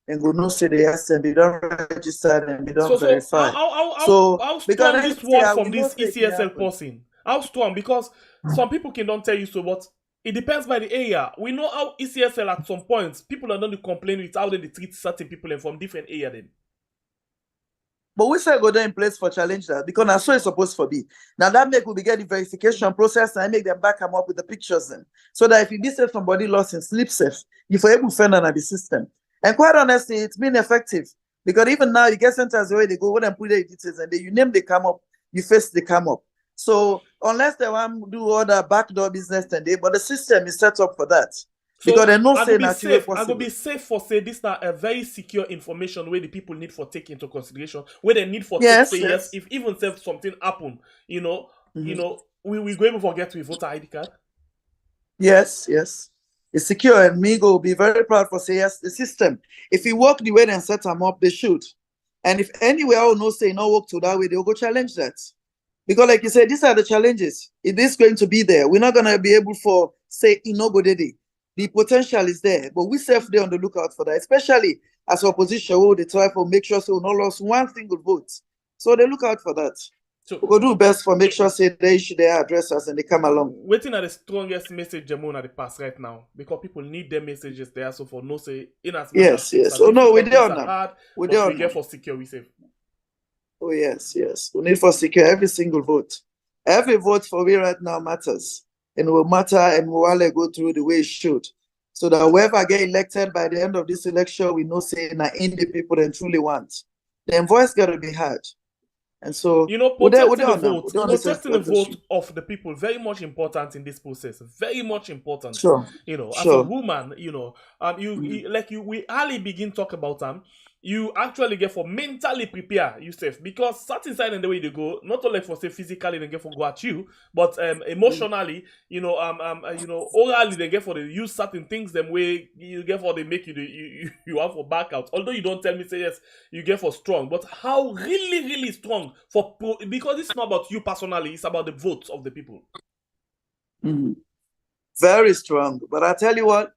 And go no say they ask them, they don't register and they don't verify. How strong this word from this ECSL person? How strong? Because some people cannot tell you so, but it depends by the area. We know how ECSL at some points, people are not to complain with how they treat certain people and from different area then. But we say go there in place for challenge that because that's so it's supposed to be. Now that make we get the verification process and I make them back them up with the pictures then. So that if you say somebody lost in sleep safe, you for able to find under the system. And quite honestly, it's been effective because even now you get centers where they go when and put their details and you name they come up, you face they come up. So unless they want to do all the backdoor business today, but the system is set up for that. So because they know say naturally possible. I will be safe for say this now a very secure information where the people need for take into consideration, where they need for take yes. If even if something happen, we go able to get with voter ID card. Yes. It's secure, and me go be very proud for say yes, the system. If you work the way and set them up, they should. And if anywhere I will not say no work to that way, they'll go challenge that. Because like you said, these are the challenges. It is going to be there. We're not gonna be able for say no go day. The potential is there, but we self there on the lookout for that, especially as opposition who they try to make sure so we not lost one single vote. So they look out for that. So we'll do best for make sure say they issue their addresses and they come along. Waiting at the strongest message Jamon at the pass right now because people need their messages there. So for no say in as yes. Oh no, we're there now. We're there. We get for secure. We say. Oh yes. We need for secure every single vote. Every vote for we right now matters, and will matter and will go through the way it should. So that whoever get elected by the end of this election, we know say na in the people they truly want. Their voice got to be heard. And so, protecting the vote of the people very much important in this process. Very much important. Sure. As a woman, we hardly begin talk about them. You actually get for mentally prepare yourself because certain side in the way you go, not only for say physically they get for go at you, but emotionally, orally they get for the use certain things them way you get for they make you have for back out. Although you don't tell me say yes, you get for strong, but how really strong because it's not about you personally, it's about the votes of the people. Very strong. But I tell you what,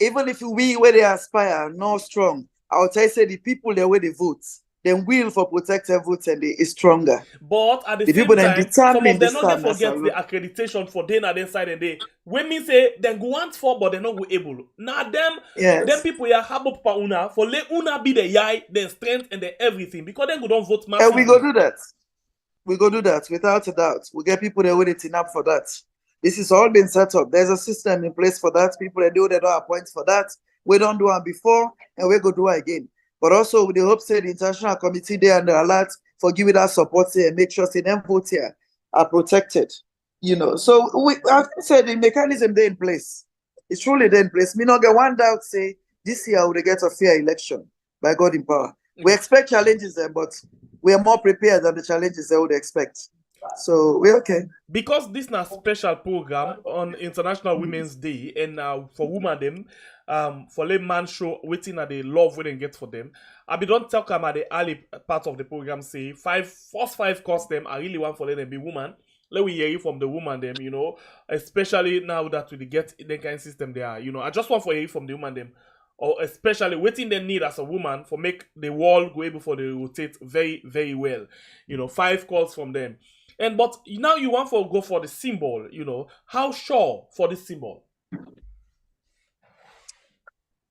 even if we where they aspire, not strong, I'll tell you, say the people there where they vote, then will for protected votes and they is stronger. But at the The same people then time, some determine of the them not get standards. forget the accreditation for day na side and day. When me say them go want for, but they not go able. Now them Yes. people here have up for una for let una be the yai, the strength and the everything because then go don't vote And massively. we go do that. We go do that without a doubt. We get people that waiting up for that. This is all been set up. There's a system in place for that. People that do they don't appoint for that. We don't do it before and we go do it again. But also with the hope say the international committee there and the alert for giving us support here and make sure say them vote here are protected. You know, so I said the mechanism there in place. It's truly there in place. Me not get one doubt say this year we get a fair election by God in power. We expect challenges there, but we are more prepared than the challenges they would expect. So we're okay. Because this is a special program on International Women's Day and for women them for let man show waiting at the love we get for them. I be don't tell them at the early part of the program say first five cost them I really want for let them be woman. Let we hear it from the woman them, you know, especially now that we get the kind of system they are, you know. I just want for hear it from the woman them. Or especially waiting they need as a woman for make the wall go able for the rotate very, very well. You know, 5 calls from them. And but now you want to go for the symbol, you know. How sure for the symbol?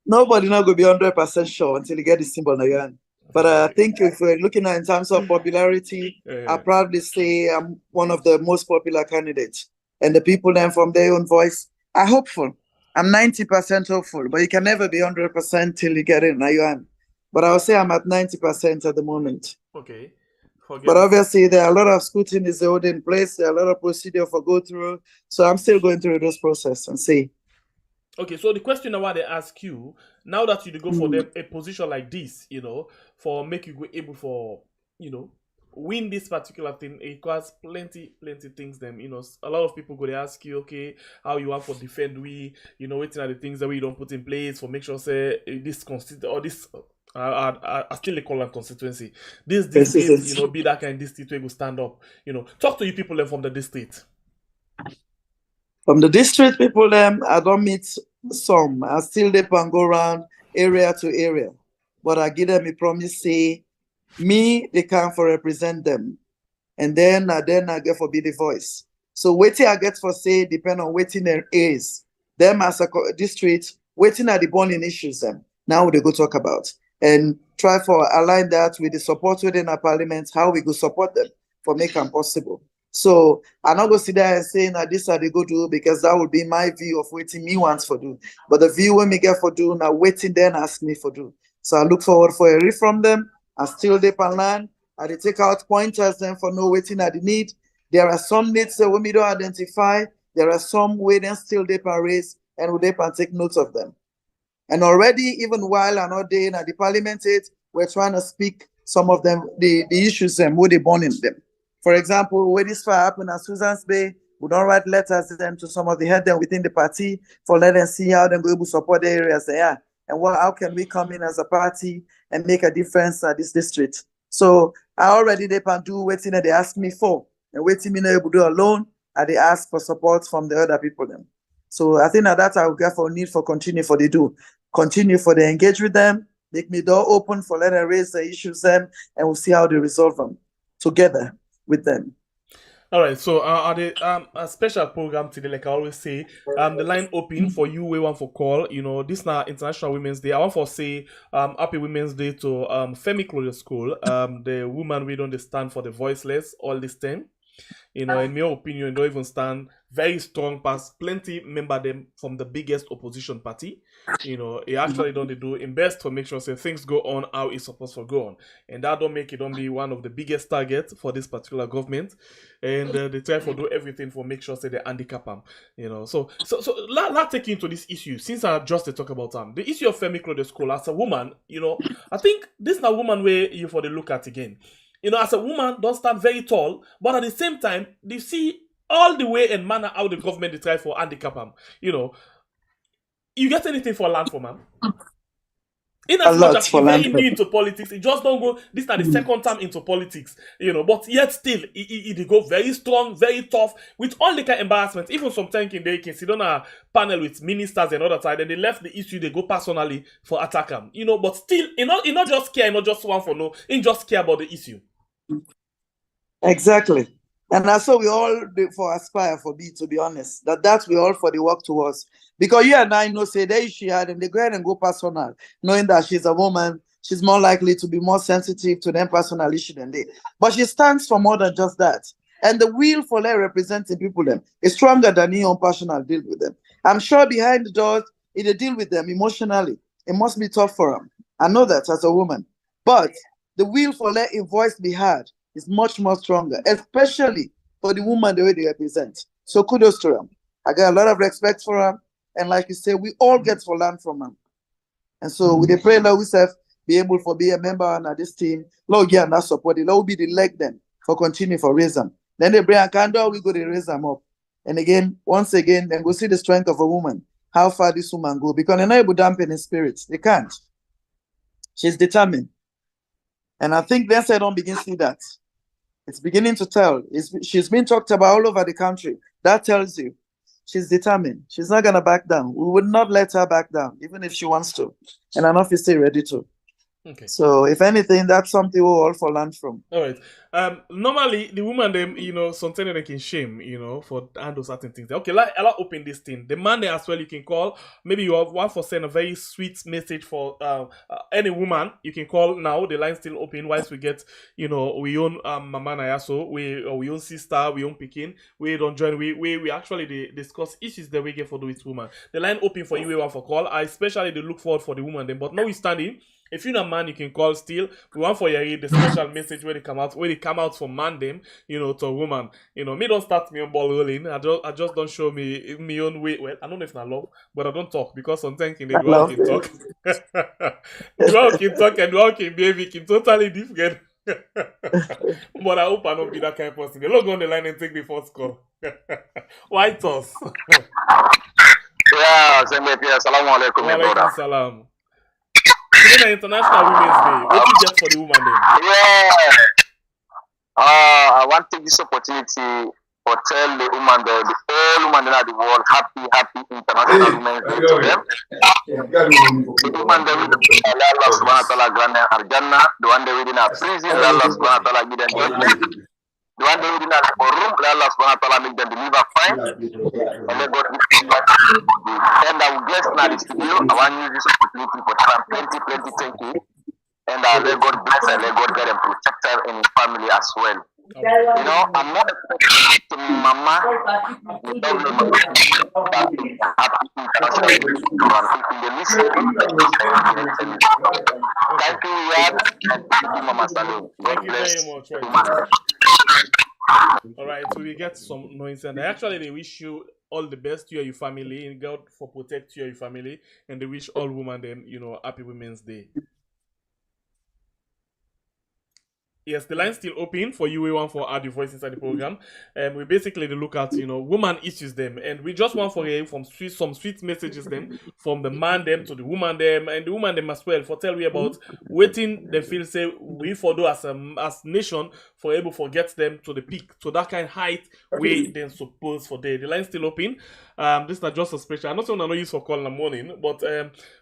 Nobody not going to be 100% sure until you get the symbol in your hand. But I think if we're looking at in terms of popularity, I'll probably say I'm one of the most popular candidates. And the people then from their own voice are hopeful. I'm 90% hopeful, but you can never be 100% till you get it in your hand. But I'll say I'm at 90% at the moment. Okay. But obviously, there are a lot of scrutiny is already in place. There are a lot of procedure for go through. So I'm still going through this process and see. Okay, so the question I want to ask you, now that you go for them a position like this, you know, for make you go able for, you know, win this particular thing, it requires plenty things them, you know. A lot of people go to ask you, okay, how you want for defend we, you know, waiting at the things that we don't put in place for make sure say this or this I still call it constituency. This district, you know, be that kind of district where go stand up. You know, talk to you people then from the district. From the district people them, I don't meet some. I still dip and go around area to area. But I give them a promise say me they can for represent them. And then I get for be the voice. So waiting I get for say depend on waiting there is. Them as a district, waiting at the burning issues them. Now they go talk about. And try for align that with the support within our parliament, how we go support them for make them possible. So I'm not going to sit there and say now this are they go do because that would be my view of waiting me wants for do. But the view when me get for do now waiting then ask me for do. So I look forward for a read from them. I still dip and learn. I they take out pointers then for no waiting at the need. There are some needs that we don't identify. There are some way then still dip and raise and we dip and take notes of them. And already, even while I'm not there in the parliament, we're trying to speak some of them, the issues them, where they born in them. For example, where this fire happened at Susan's Bay, we don't write letters them to some of the head them within the party for let them see how them go able to support the areas they are. And how can we come in as a party and make a difference at this district? So I already they can do waiting that they ask me for. And waiting me not able to do alone, and they ask for support from the other people them. So I think that I will get for need for continue for they do. Continue for the engage with them, make me door open for let them raise the issues them, and we'll see how they resolve them together with them. All right, so are they a special program today? Like I always say, the line open for you. We want for call. You know, this now International Women's Day. I want for say Happy Women's Day to Femi Clothes School. The woman we don't stand for the voiceless all this time. You know, in my opinion, don't even stand very strong past plenty member them from the biggest opposition party. You know, he actually don't do in best to make sure say things go on how it's supposed to go on. And that don't make it don't be one of the biggest targets for this particular government. And they try to do everything for make sure say they handicap them. You know, so let's take into this issue. Since I just talk about the issue of Femi Clothes School as a woman, you know, I think this is a woman way you for the look at again. You know, as a woman, don't stand very tall, but at the same time, they see all the way and manner how the government they try for handicap them. You know, you get anything for land for man? In as much as he's very new into politics, he just don't go. This is the second time into politics, but yet still, he go very strong, very tough, with all the kind of embarrassment. Even sometimes they can sit on a panel with ministers and other side, and they left the issue, they go personally for attack him, but still, he not just care, not just one for no, he just care about the issue. Exactly. And that's what we all do for aspire for be, to be honest. That's we all for the work towards. Because you and I know, say the issue had, and they go ahead and go personal, knowing that she's a woman, she's more likely to be more sensitive to them personal issue than they. But she stands for more than just that. And the will for her representing people them is stronger than your own personal deal with them. I'm sure behind the doors, if they deal with them emotionally, it must be tough for them. I know that as a woman. But the will for let a voice be heard is much more stronger, especially for the woman the way they represent. So kudos to them. I got a lot of respect for them. And like you say, we all get to learn from them. And so we pray that we self be able to be a member on this team. Lord, yeah, and that support it. Lord, be the leg then for continue for raise them. Then they bring a candle, we go to raise them up. And again, once again, then go see the strength of a woman. How far this woman go. Because they're not able to dampen his spirits. They can't. She's determined. And I think that's why I don't begin to see that. It's beginning to tell. She's been talked about all over the country. That tells you she's determined. She's not going to back down. We would not let her back down, even if she wants to. And I know if she's still ready to. Okay. So if anything, that's something we'll all for learn from. All right. Normally the woman them, sometimes they can shame, for handle certain things. Okay, I'll open this thing. The man there as well you can call. Maybe you have one for send a very sweet message for any woman. You can call now. The line's still open. Whilst we get, we own Mama Nayaso, we own sister, we own Pekin. We don't join. We actually discuss issues that we get for this woman. The line open for you one for call. I especially look forward for the woman then. But now we standing. If you're not a man, you can call still. We want for you the special message where they come out from man them, to a woman. Me don't start me on ball rolling. I just don't show me own way. Well, I don't know if not love, but I don't talk because sometimes they do all can talk. Do all can talk and do all can behave. It can totally different. But I hope I don't be that kind of person. They log on the line and take the first call. White toss. Yeah, Assalamu alaikum, my brother. Salam. Today International Women's Day. What you get for the woman then? Yeah. I want to take this opportunity for tell the woman, the whole woman in the world, happy International Women's Day to them. The woman that Allah subhanahu wa ta'ala grant Arjana, the one that within a prison, Allah subhanahu wa ta'ala give them judgment. The one that within a room, Allah subhanahu wa ta'ala make them deliver fine. And they got and I will bless now this video. I want to use this opportunity for Trump 2020. And let God bless and let God guide and protect her and his family as well. I'm not expecting to be mama without the Thank you, Yad, and thank you, Mama Salome. Thank you very much. All right, so we get some noise, and actually they wish you all the best, you and your family, and God for protect you and your family, and they wish all women them, happy Women's Day. Yes, the line's still open for you. We want for add your voice inside the program. We basically look at woman issues them, and we just want for hear from some sweet messages them from the man them to the woman them, and the woman them as well for tell we about waiting they feel say we for do as nation for able to get them to the peak to that kind of height we then suppose for day. The line's still open. This is not just a special. I'm not saying I know use for call in the morning, but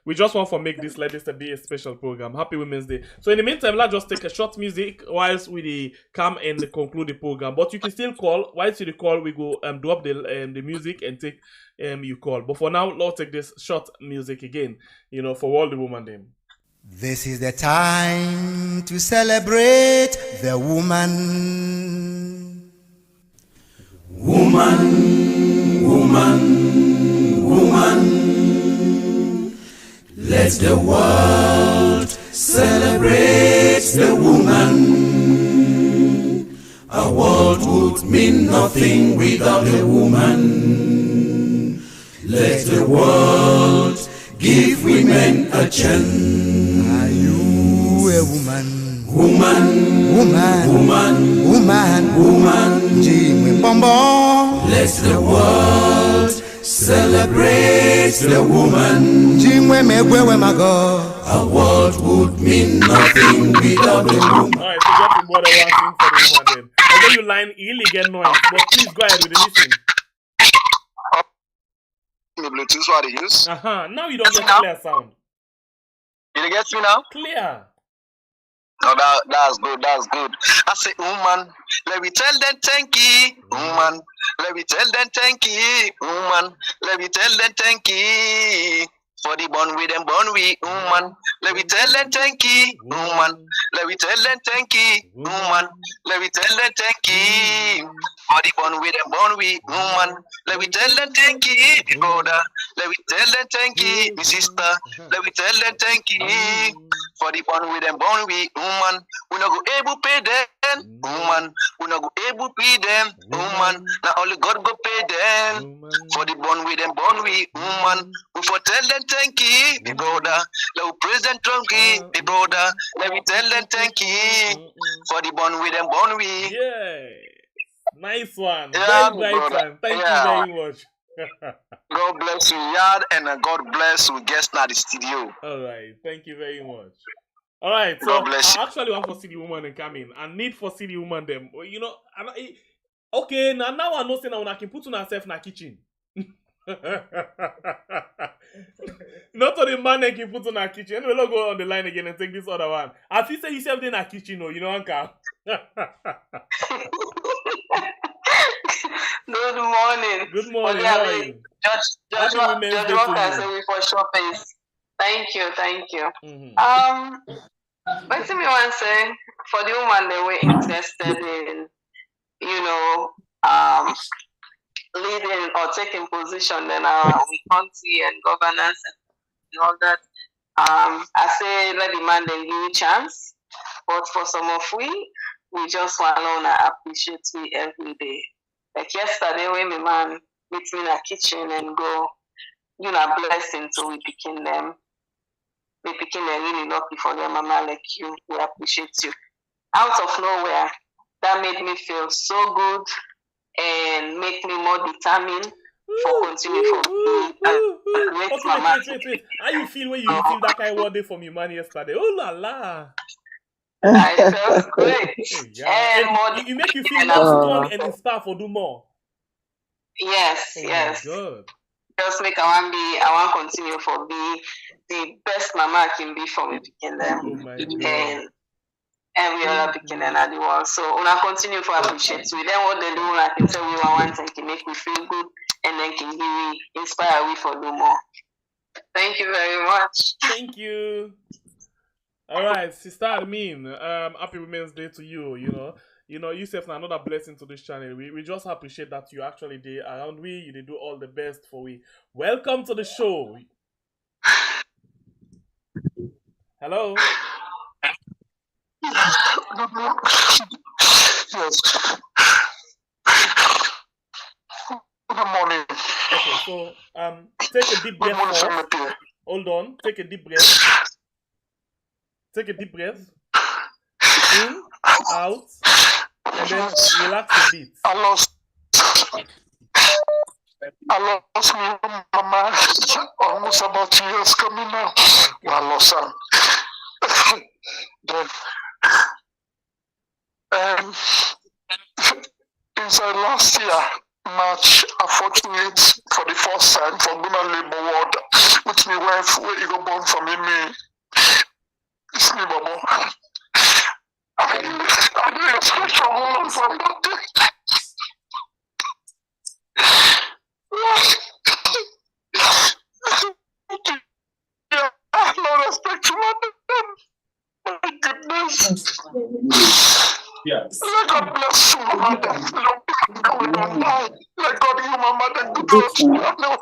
we just want to make this like this to be a special program. Happy Women's Day. So in the meantime, let's just take a short music whilst we come and conclude the program. But you can still call. Whilst you call, we go drop the music and take you call. But for now, let's take this short music again. For all the women them. This is the time to celebrate the woman. Woman, woman, woman. Let the world celebrate the woman. A world would mean nothing without a woman. Let the world give women a chance. Are you a woman? Woman, Woman, woman, woman, woman. Jimmy Bombo. Let the world celebrate the woman. Jimwe megwewe mago. A world would mean nothing without the woman. Alright, so just what I want to for the woman then. Although you line really get noise, but please go ahead with the listen. The Bluetooth what I use. Now you don't get clear sound. You get me now? Clear. Oh, that's good. That's good. I say, woman, let me tell them thank you. Woman, let me tell them thank you. Woman, let me tell them thank you. For the born with them born we. Woman, let me tell them thank you. Woman, let me tell them thank you. Woman, let me tell them thank you. For the born with them born we. Woman, let me tell them thank you. The brother, let me tell them thank you. My sister, let me tell them thank you. For the born with them born we. Woman, we not go able pay them. Woman, we not go able pay them. Woman, now only God go pay them. For the born with them born we. Woman, we for tell them thank you, the brother. Let me praise them thank you, the brother. Let me tell them thank you. For the born with them born we. Yeah. Nice one. Yeah, Very nice one. Thank you very much. God bless you, Yard, and God bless you, guest at the studio. Alright, thank you very much. Alright, so God bless I actually want for see the woman and come in. I need for see the woman them. You know, okay, now I know say now I can put on herself in the kitchen. Not on the man that can put on our kitchen. Anyway, let's go on the line again and take this other one. As you say yourself in our kitchen, you know, Uncle. Good morning. Good morning. How are you? Judge Walker say we for sure face. Thank you. What me want to say for the woman they were interested in, leading or taking position in our country and governance and all that. I say let the man then give you a chance. But for some of we just want to appreciate we every day. Like yesterday when my man meet me in the kitchen and go, blessing to we picking them. We picking them really lucky for their mama like you. We appreciate you. Out of nowhere, that made me feel so good and make me more determined for continuing for being a great mama. Wait. How you feel when you receive that kind of word from your man yesterday? Oh la la. I felt great. And you make you feel more strong and inspired for do more. Yes. Good. Just make I want continue for be the best mama I can be for me picking them. Oh my God. And we are picking another one. So when I continue for appreciate you, then what they do I can tell you one thing can make me feel good and then can give me inspire me for do more. Thank you very much. Thank you. Alright, sister Admin, happy Women's Day to you, yourself another blessing to this channel. We just appreciate that you actually did around you do all the best for we. Welcome to the show. Hello? Yes. Good morning. Okay, so take a deep breath first. Hold on, take a deep breath. Take a deep breath. In, out, and then relax a bit. I lost my mama almost about 2 years coming now. I lost her. Then, inside last year, March, I fortunate for the first time for Guna Labor Ward with my wife where you go born from me. It's me, Babo. I didn't expect a woman from that day. Yeah, I have no respect to my my goodness. Yes. Let God bless you, Mama. We don't die. Let God give Mama the good Lord.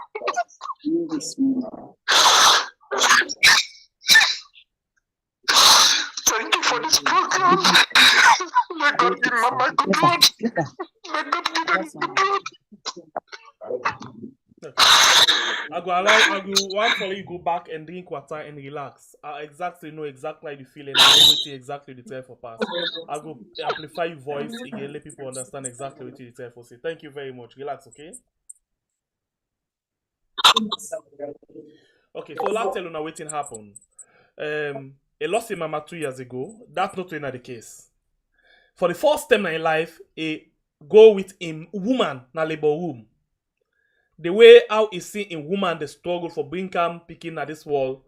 Thank you for this program. Let God give Mama good Lord. Let God give them good Lord. I go want for you go back and drink water and relax. I exactly know exactly how you feel and I know what you exactly the tell for pass. I go amplify your voice again, let people understand exactly what you tell for say. Thank you very much. Relax, okay? Okay, so let's tell you now what happened. I lost a mama 2 years ago. That's not really the case. For the first time in life, he go with a woman na labor room. The way how he see in woman the struggle for bring him picking at this wall,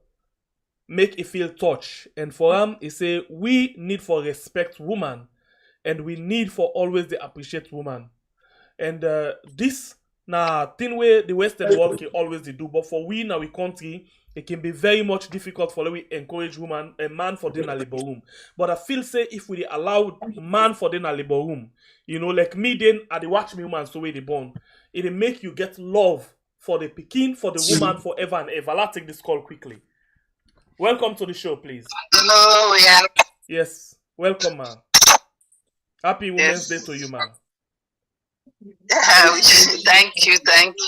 make it feel touch. And for him, he say we need for respect woman, and we need for always to appreciate woman. And this na thing where the Western world can always do, but for we in our country, it can be very much difficult for we encourage woman a man for dinner labor room. But I feel say if we allow man for dinner labor room, you know, like me then I dey watch me woman so way they born, it'll make you get love for the pikin, for the woman forever and ever. Let's take this call quickly. Welcome to the show, please. Hello, yeah. Yes, welcome, man. Happy Women's Day to you, man. Thank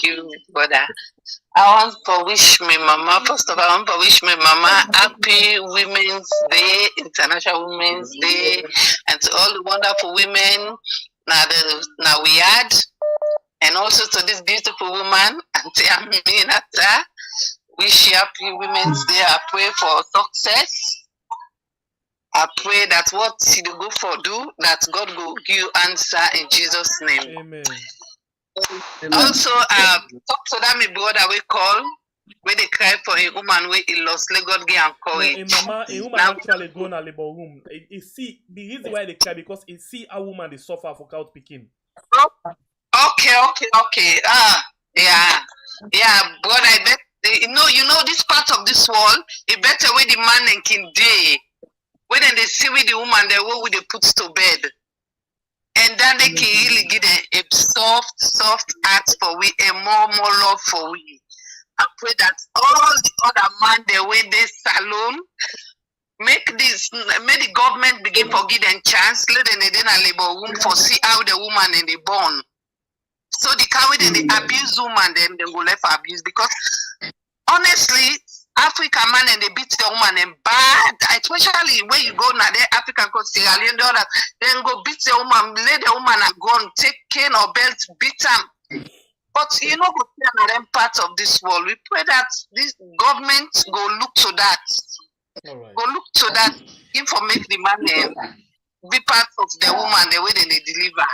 you, brother. I want to wish my mama, first of all, I want to wish my mama happy Women's Day, International Women's Day, and to all the wonderful women now we had, and also to this beautiful woman, Auntie Aminata. Wish you happy Women's Day. I pray for success. I pray that what you go for do, that God will give you answer in Jesus' name. Amen. Also, talk to that my brother we call, where they cry for a woman where he lost, let God give him courage. A woman actually go in a labor room. You see, the reason why they cry because you see a woman they suffer for count picking. Okay. Yeah, brother, I bet you know this part of this world, it better where the man and can day. When they see with the woman, they will they put to bed. And then they can really get a soft heart for we, a more love for we. I pray that all the other man they way this salon, make the government begin for give them chance, let them in a labor room for see how the woman and the born. So the car with the abuse woman, then they will left abuse because honestly, African man and they beat the woman and bad, especially when you go now, the African go Sierra Leone, then go beat the woman, let the woman and go and take cane or belt, beat them. But you know, go see another part of this world. We pray that this government go look to that. Right. Go look to that. Informate the man be part of the woman the way they deliver.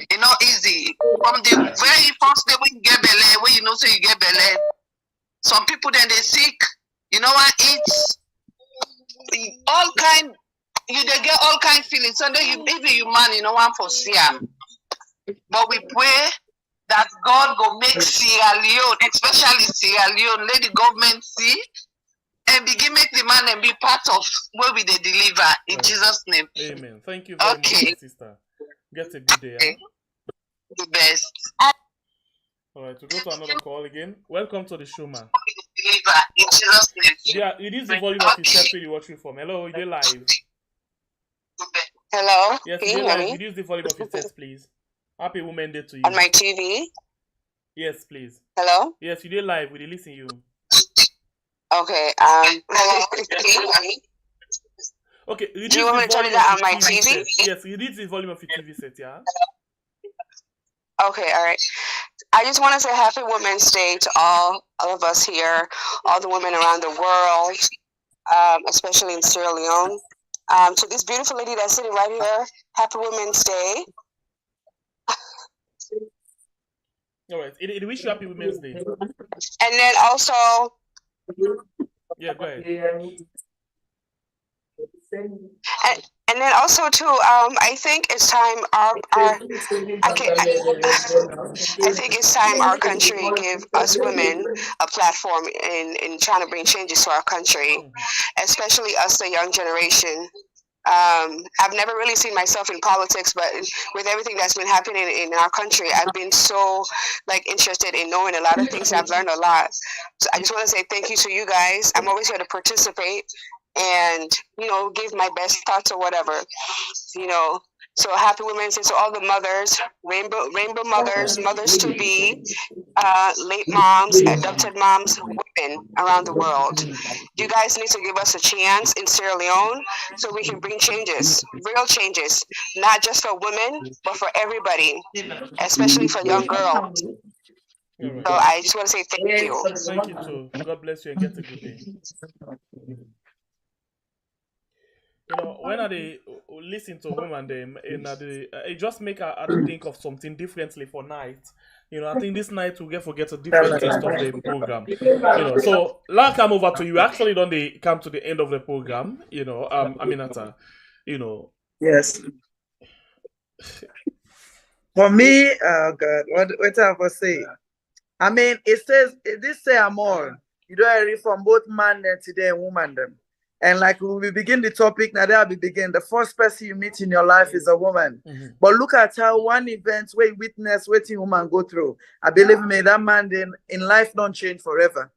It's not easy. From the very first day when you get belay, when you know so you get belay. Some people then they sick, you know what? It's all kind. They get all kind feelings. So then even you man, you know one for Siam. But we pray that God go make Sierra Leone, especially Sierra Leone, let the government see and begin make the man and be part of where we they deliver in Jesus' name. Amen. Thank you very much, sister. Get a good day. Okay. The best. Alright, to go to another call again. Welcome to the show, man. In Jesus' name. Yeah, it is the volume of the set you're watching from. Hello, you're live. Hello? Yes, Can you you're hear live. me? It is the volume of the set, please. Happy Women's Day to you. On my TV? Yes, please. Hello? Yes, you did live. We listen you. Okay, hello? Can you hear me? Okay, Do you want me to turn it down on my TV? Set. Yes, reduce the volume of your TV set, yeah? Okay, all right. I just want to say Happy Women's Day to all of us here, all the women around the world, especially in Sierra Leone. To this beautiful lady that's sitting right here, Happy Women's Day. All right. It wish you Happy Women's Day. And then also... Yeah, go ahead. And then also too, I think it's time I think it's time our country give us women a platform in trying to bring changes to our country, especially us, the young generation. I've never really seen myself in politics, but with everything that's been happening in our country, I've been so interested in knowing a lot of things. I've learned a lot. So I just want to say thank you to you guys. I'm always here to participate and, give my best thoughts or whatever, So Happy Women's Day to all the mothers, rainbow mothers, mothers to be, late moms, adopted moms, women around the world. You guys need to give us a chance in Sierra Leone so we can bring changes, real changes, not just for women, but for everybody, especially for young girls. All So right. I just want to say thank you. Thank you too. God bless you and get a good day. You know, when I listen to women, them, and it just make I think of something differently for night. You know, I think this night we'll forget a different taste of the program. You know, so now come over to you. Actually, don't they come to the end of the program? You know, Aminata, you know. Yes. For me, oh God, what I have to say? I mean, it says this say I'm all. You don't read from both man and today and woman them. And like when we begin the topic, now there we begin. The first person you meet in your life is a woman. But look at how one event where you witness waiting woman go through. I believe me, that man then in life don't change forever.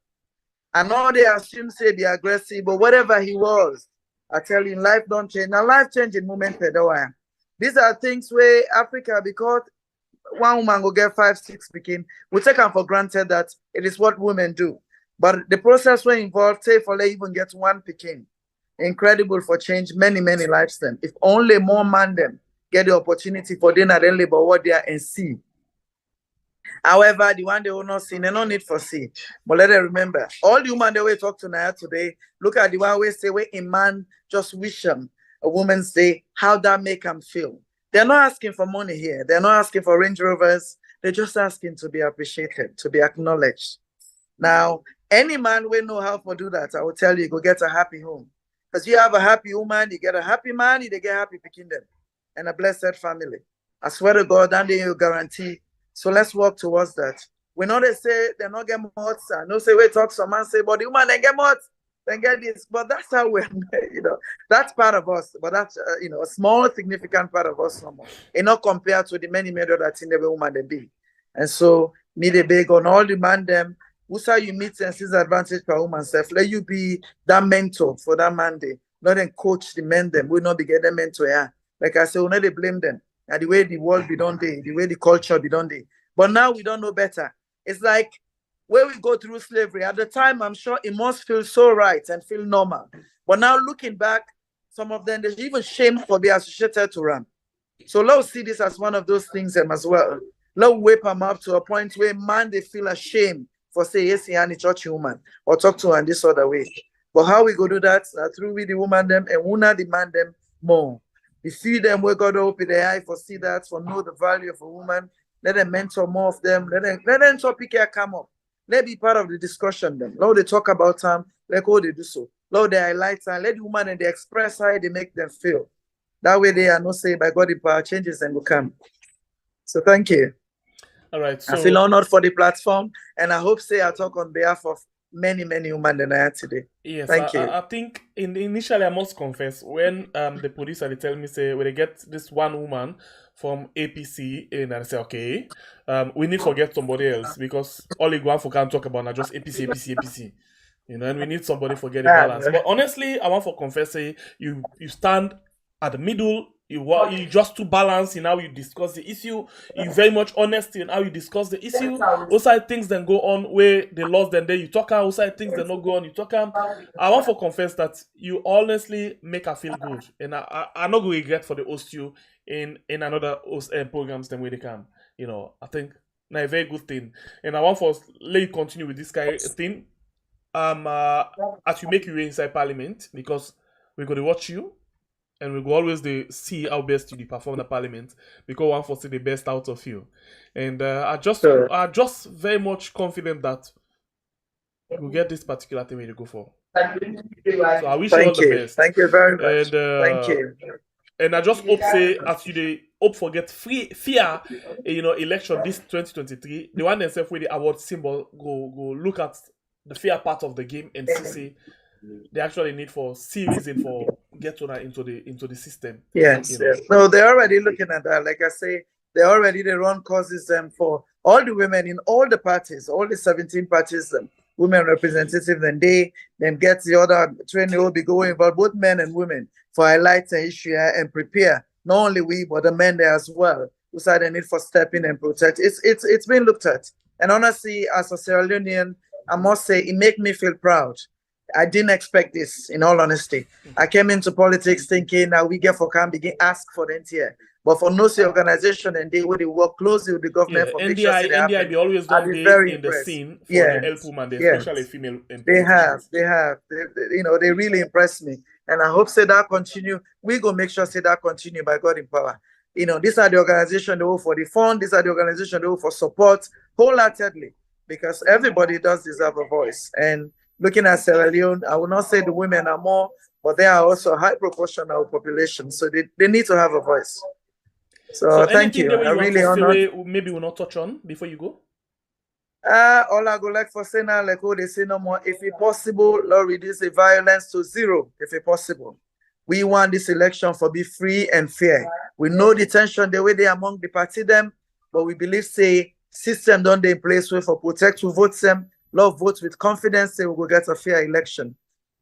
I know they assume say be aggressive, but whatever he was, I tell you, life don't change. Now life changing moment per the These are things where Africa, because one woman will get 5, 6 picking, we take them for granted that it is what women do. But the process will involve, say, for they even get 1 picking. Incredible for change many lives then. If only more men them get the opportunity for they not only but what they are and see. However, the one they will not see, they no need for see. But let them remember, all the women that we talk to now today, look at the one we say where a man just wish him a woman's day, how that make them feel. They're not asking for money here. They're not asking for Range Rovers. They're just asking to be appreciated, to be acknowledged. Now, any man will know how to do that. I will tell you, go get a happy home. Because you have a happy woman, you get a happy man, they get happy picking them. And a blessed family. I swear to God, and they you guarantee. So let's work towards that. We know they say they're not getting more. No say we talk some man say, but the woman they get more. Then get this, but that's how we're, you know, that's part of us, but that's, you know, a small, significant part of us no more. And not compared to the many that in the woman they be. And so, me the big on all the man them, who's how you meet and sees advantage per woman self, let you be that mentor for that man day, not then coach the men them, we not be get them mentor, yeah. Like I say, we not they blame them, and the way the world be done day, the way the culture be done day. But now we don't know better. It's like, where we go through slavery, at the time, I'm sure it must feel so right and feel normal. But now looking back, some of them, they're even shamed for being associated to them. So let's see this as one of those things as well. Let's whip them up to a point where man, they feel ashamed for say, yes, he any church woman, or talk to her in this other way. But how we go do that? Through with the woman them, and we not demand them more. We see them, we got to open their eye for see that, for know the value of a woman. Let them mentor more of them. Let them topic here come up. Let be part of the discussion then. Now they talk about them, like how they do so. Now they highlight and let the woman and they express how they make them feel. That way they are not say by God the power changes and will come. So thank you. All right. So I feel honored for the platform, and I hope say I talk on behalf of many women than I had today. Yes, thank you. I think initially I must confess when the producer they tell me say when they get this one woman from APC and I say okay, we need to get somebody else because all you go for can talk about now just APC, you know, and we need somebody for get the balance. But honestly, I want to confess say you stand at the middle. You just to balance in how you discuss the issue. You very much honest in how you discuss the issue. Also things then go on where they lost then you talk out. Also things that not go on you talk out. I want to confess that you honestly make her feel good, and I not going to regret for the host you in another host programs than where they can. You know, I think a very good thing, and I want for let you continue with this kind of thing. As you make your way inside Parliament because we're going to watch you. And we will always see how best you perform the parliament because one for see the best out of you. And I just very much confident that we'll get this particular thing to go for. So I wish you all the best. Thank you very much. Thank you. And I just hope say as you hope forget fear election this 2023, the one themselves with the award symbol go look at the fear part of the game and see they actually need for series and for get into the system. Yes. No, they're already looking at that. Like I say, they run causes for all the women in all the parties, all the 17 parties, women representatives, then they get the other training will be going for both men and women for highlight the issue and prepare. Not only we, but the men there as well. Who said the need for stepping and protect. It's been looked at. And honestly, as a Sierra Leonean, I must say it makes me feel proud. I didn't expect this, in all honesty. I came into politics thinking that we get for can begin ask for the NTR. But for no say organization and they would work closely with the government for make sure they happen. NDI always I'll done be the very in the impressed. scene for Yes, the help women, yes. especially female They politicians. have. They really impressed me. And I hope say that continue. We go make sure say that continue by God in power. These are the organization they work for the fund. These are the organization they work for support wholeheartedly, because everybody does deserve a voice. And looking at Sierra Leone, I will not say the women are more, but they are also a high proportion of population. So they need to have a voice. So thank you. I really honor. Maybe we'll not touch on before you go. All I go like for saying now, like oh, they say no more. If it possible, Lord, reduce the violence to zero. If it possible, we want this election for be free and fair. We know the tension the way they among the party them, but we believe say system don't they in place for protect who votes them. Lord votes with confidence. Say we will get a fair election,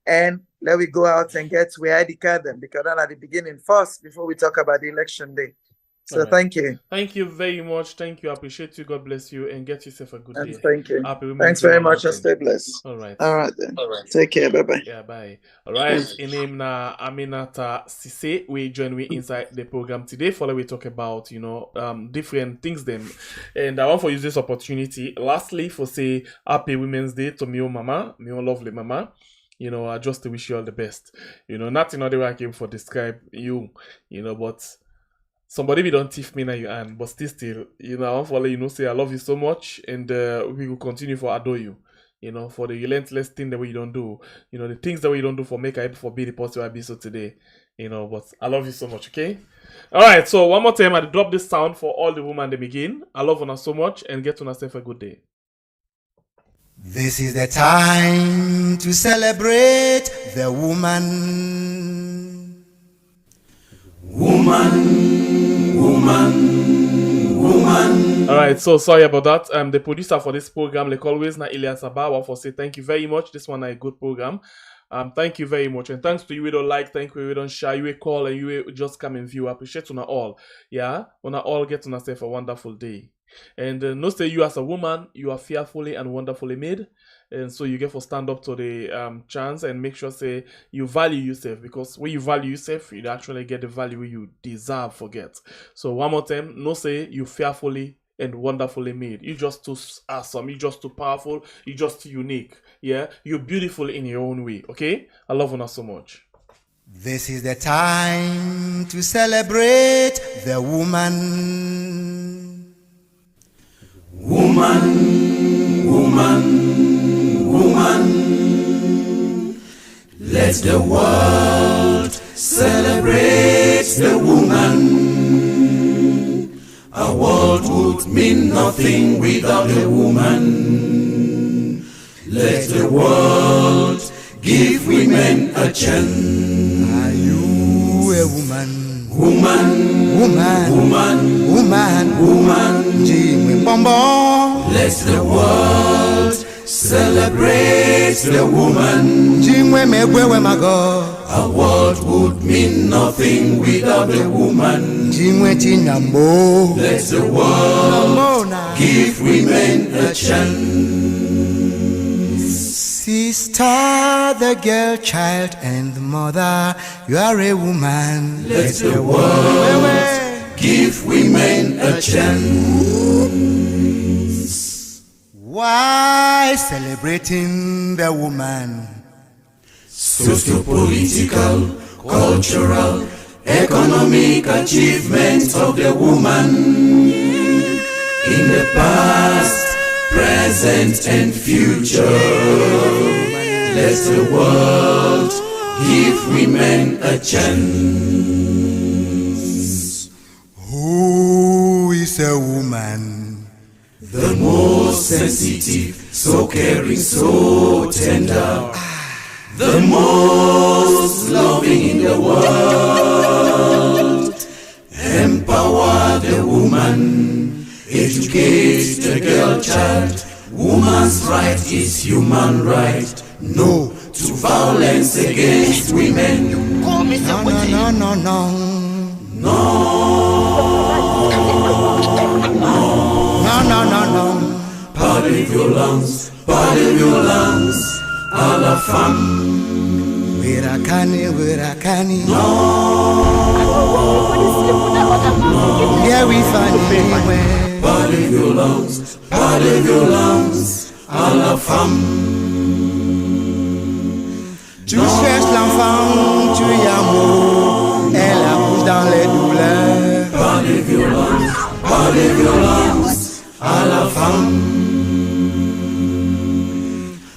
and let we go out and get where I declare them, because then at the beginning first before we talk about the election day. So thank you. Thank you very much. Thank you. I appreciate you. God bless you, and get yourself a good day. Thank you. Thanks very much and stay blessed. All right. All right then. All right. Take care. Bye-bye. Yeah, bye. All right. In name na Aminata Sise, we join me inside the program today. For we talk about, different things them. And I want to use this opportunity lastly for say happy Women's Day to me mama, me lovely mama. I just wish you all the best. Not in other way I came for describe you, but somebody be don't tiff me now you and but still, I want to let you know say I love you so much, and we will continue for adore you. For the relentless thing that we don't do, the things that we don't do for make I for be the positive I be so today, but I love you so much, okay? All right, so one more time I drop this sound for all the women that begin. I love you so much, and get to yourself a good day. This is the time to celebrate the woman. Woman. All right, so sorry about that. The producer for this program, like always, na Elias Abawa, for say thank you very much. This one is a good program. Thank you very much, and thanks to you. We don't like, thank you. We don't share. You call and you just come and view. I appreciate you all. Yeah, wanna all get to yourself a wonderful day. And no say you as a woman, you are fearfully and wonderfully made. And so you get to stand up to the chance and make sure say you value yourself, because when you value yourself, you actually get the value you deserve for get. So one more time, no say you fearfully and wonderfully made. You just too awesome, you just too powerful, you just too unique. Yeah, you're beautiful in your own way. Okay, I love you so much. This is the time to celebrate the woman. Woman. Let the world celebrate the woman. A world would mean nothing without a woman. Let the world give women a chance. Are you a woman? Woman. Jimmy Bombo. Let the world celebrate the woman. Jimmy Megwe Mago. A world would mean nothing without a woman. Jimmy Tinambo. Let the world give women a chance. Sister, the girl, child, and the mother, you are a woman. Let the world give women a chance. Why celebrating the woman? Socio-political, cultural, economic achievements of the woman in the past, present and future. Let the world give women a chance. Who is a woman? The most sensitive, so caring, so tender. The most loving in the world. Empower the woman. Educate the girl child. Woman's right is human right. No to violence against women. No. Pardon your lungs, à la femme. We Wirakani. Yeah, we find it. Parlez violence à la femme. Tu cherches l'enfant, tu y amour, elle accouche dans les douleurs. Parlez violence à la femme.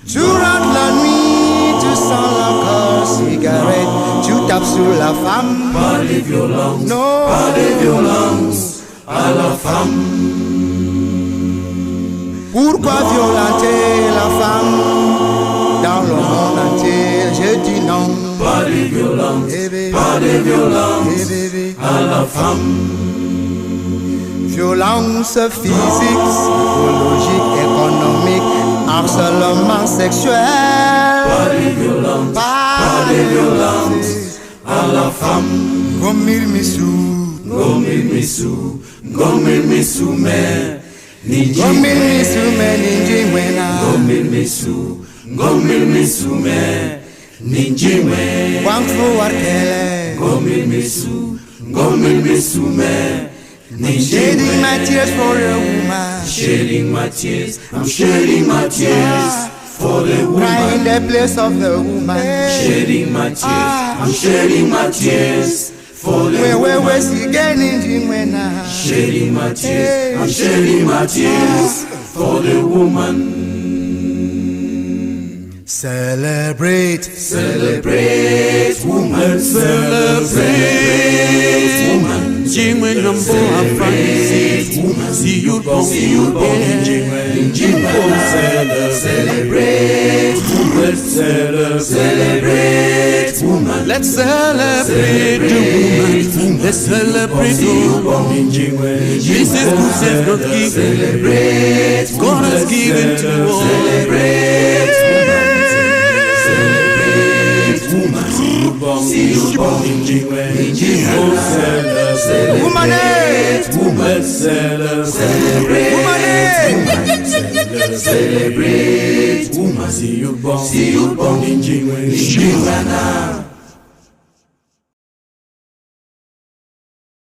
Tu rentres la nuit, tu sens la corps cigarette, tu tapes sur la femme. Parlez violence à la femme. Pourquoi violenter la femme? Dans le monde entier, je dis non. Parlez violence à la femme. Violence physique, psychologique, économique, harcèlement sexuel. Parlez violence à la femme. Gomil misu, mais gomil misu, mais ninjimwe. Wangfu warkele. Gomil misu, mais I'm shedding my tears for a woman. shedding my tears. I'm shedding my tears for the woman. Cry in the place of the woman. Shedding my tears. I'm shedding my tears for the woman. Shedding my tears. I'm shedding my tears for the woman. Celebrate, woman. Celebrate, woman. Jingwe number Afranisi, see you born, Celebrate, woman. Celebrate, woman. let's celebrate the woman, let's celebrate the woman. This is good self-not Celebrate, God has given to all. Celebrate, woman. See you born in Jingwe. Celebrate, woman, woman. Celebrate, celebrate, woman. See you born in Jingwe.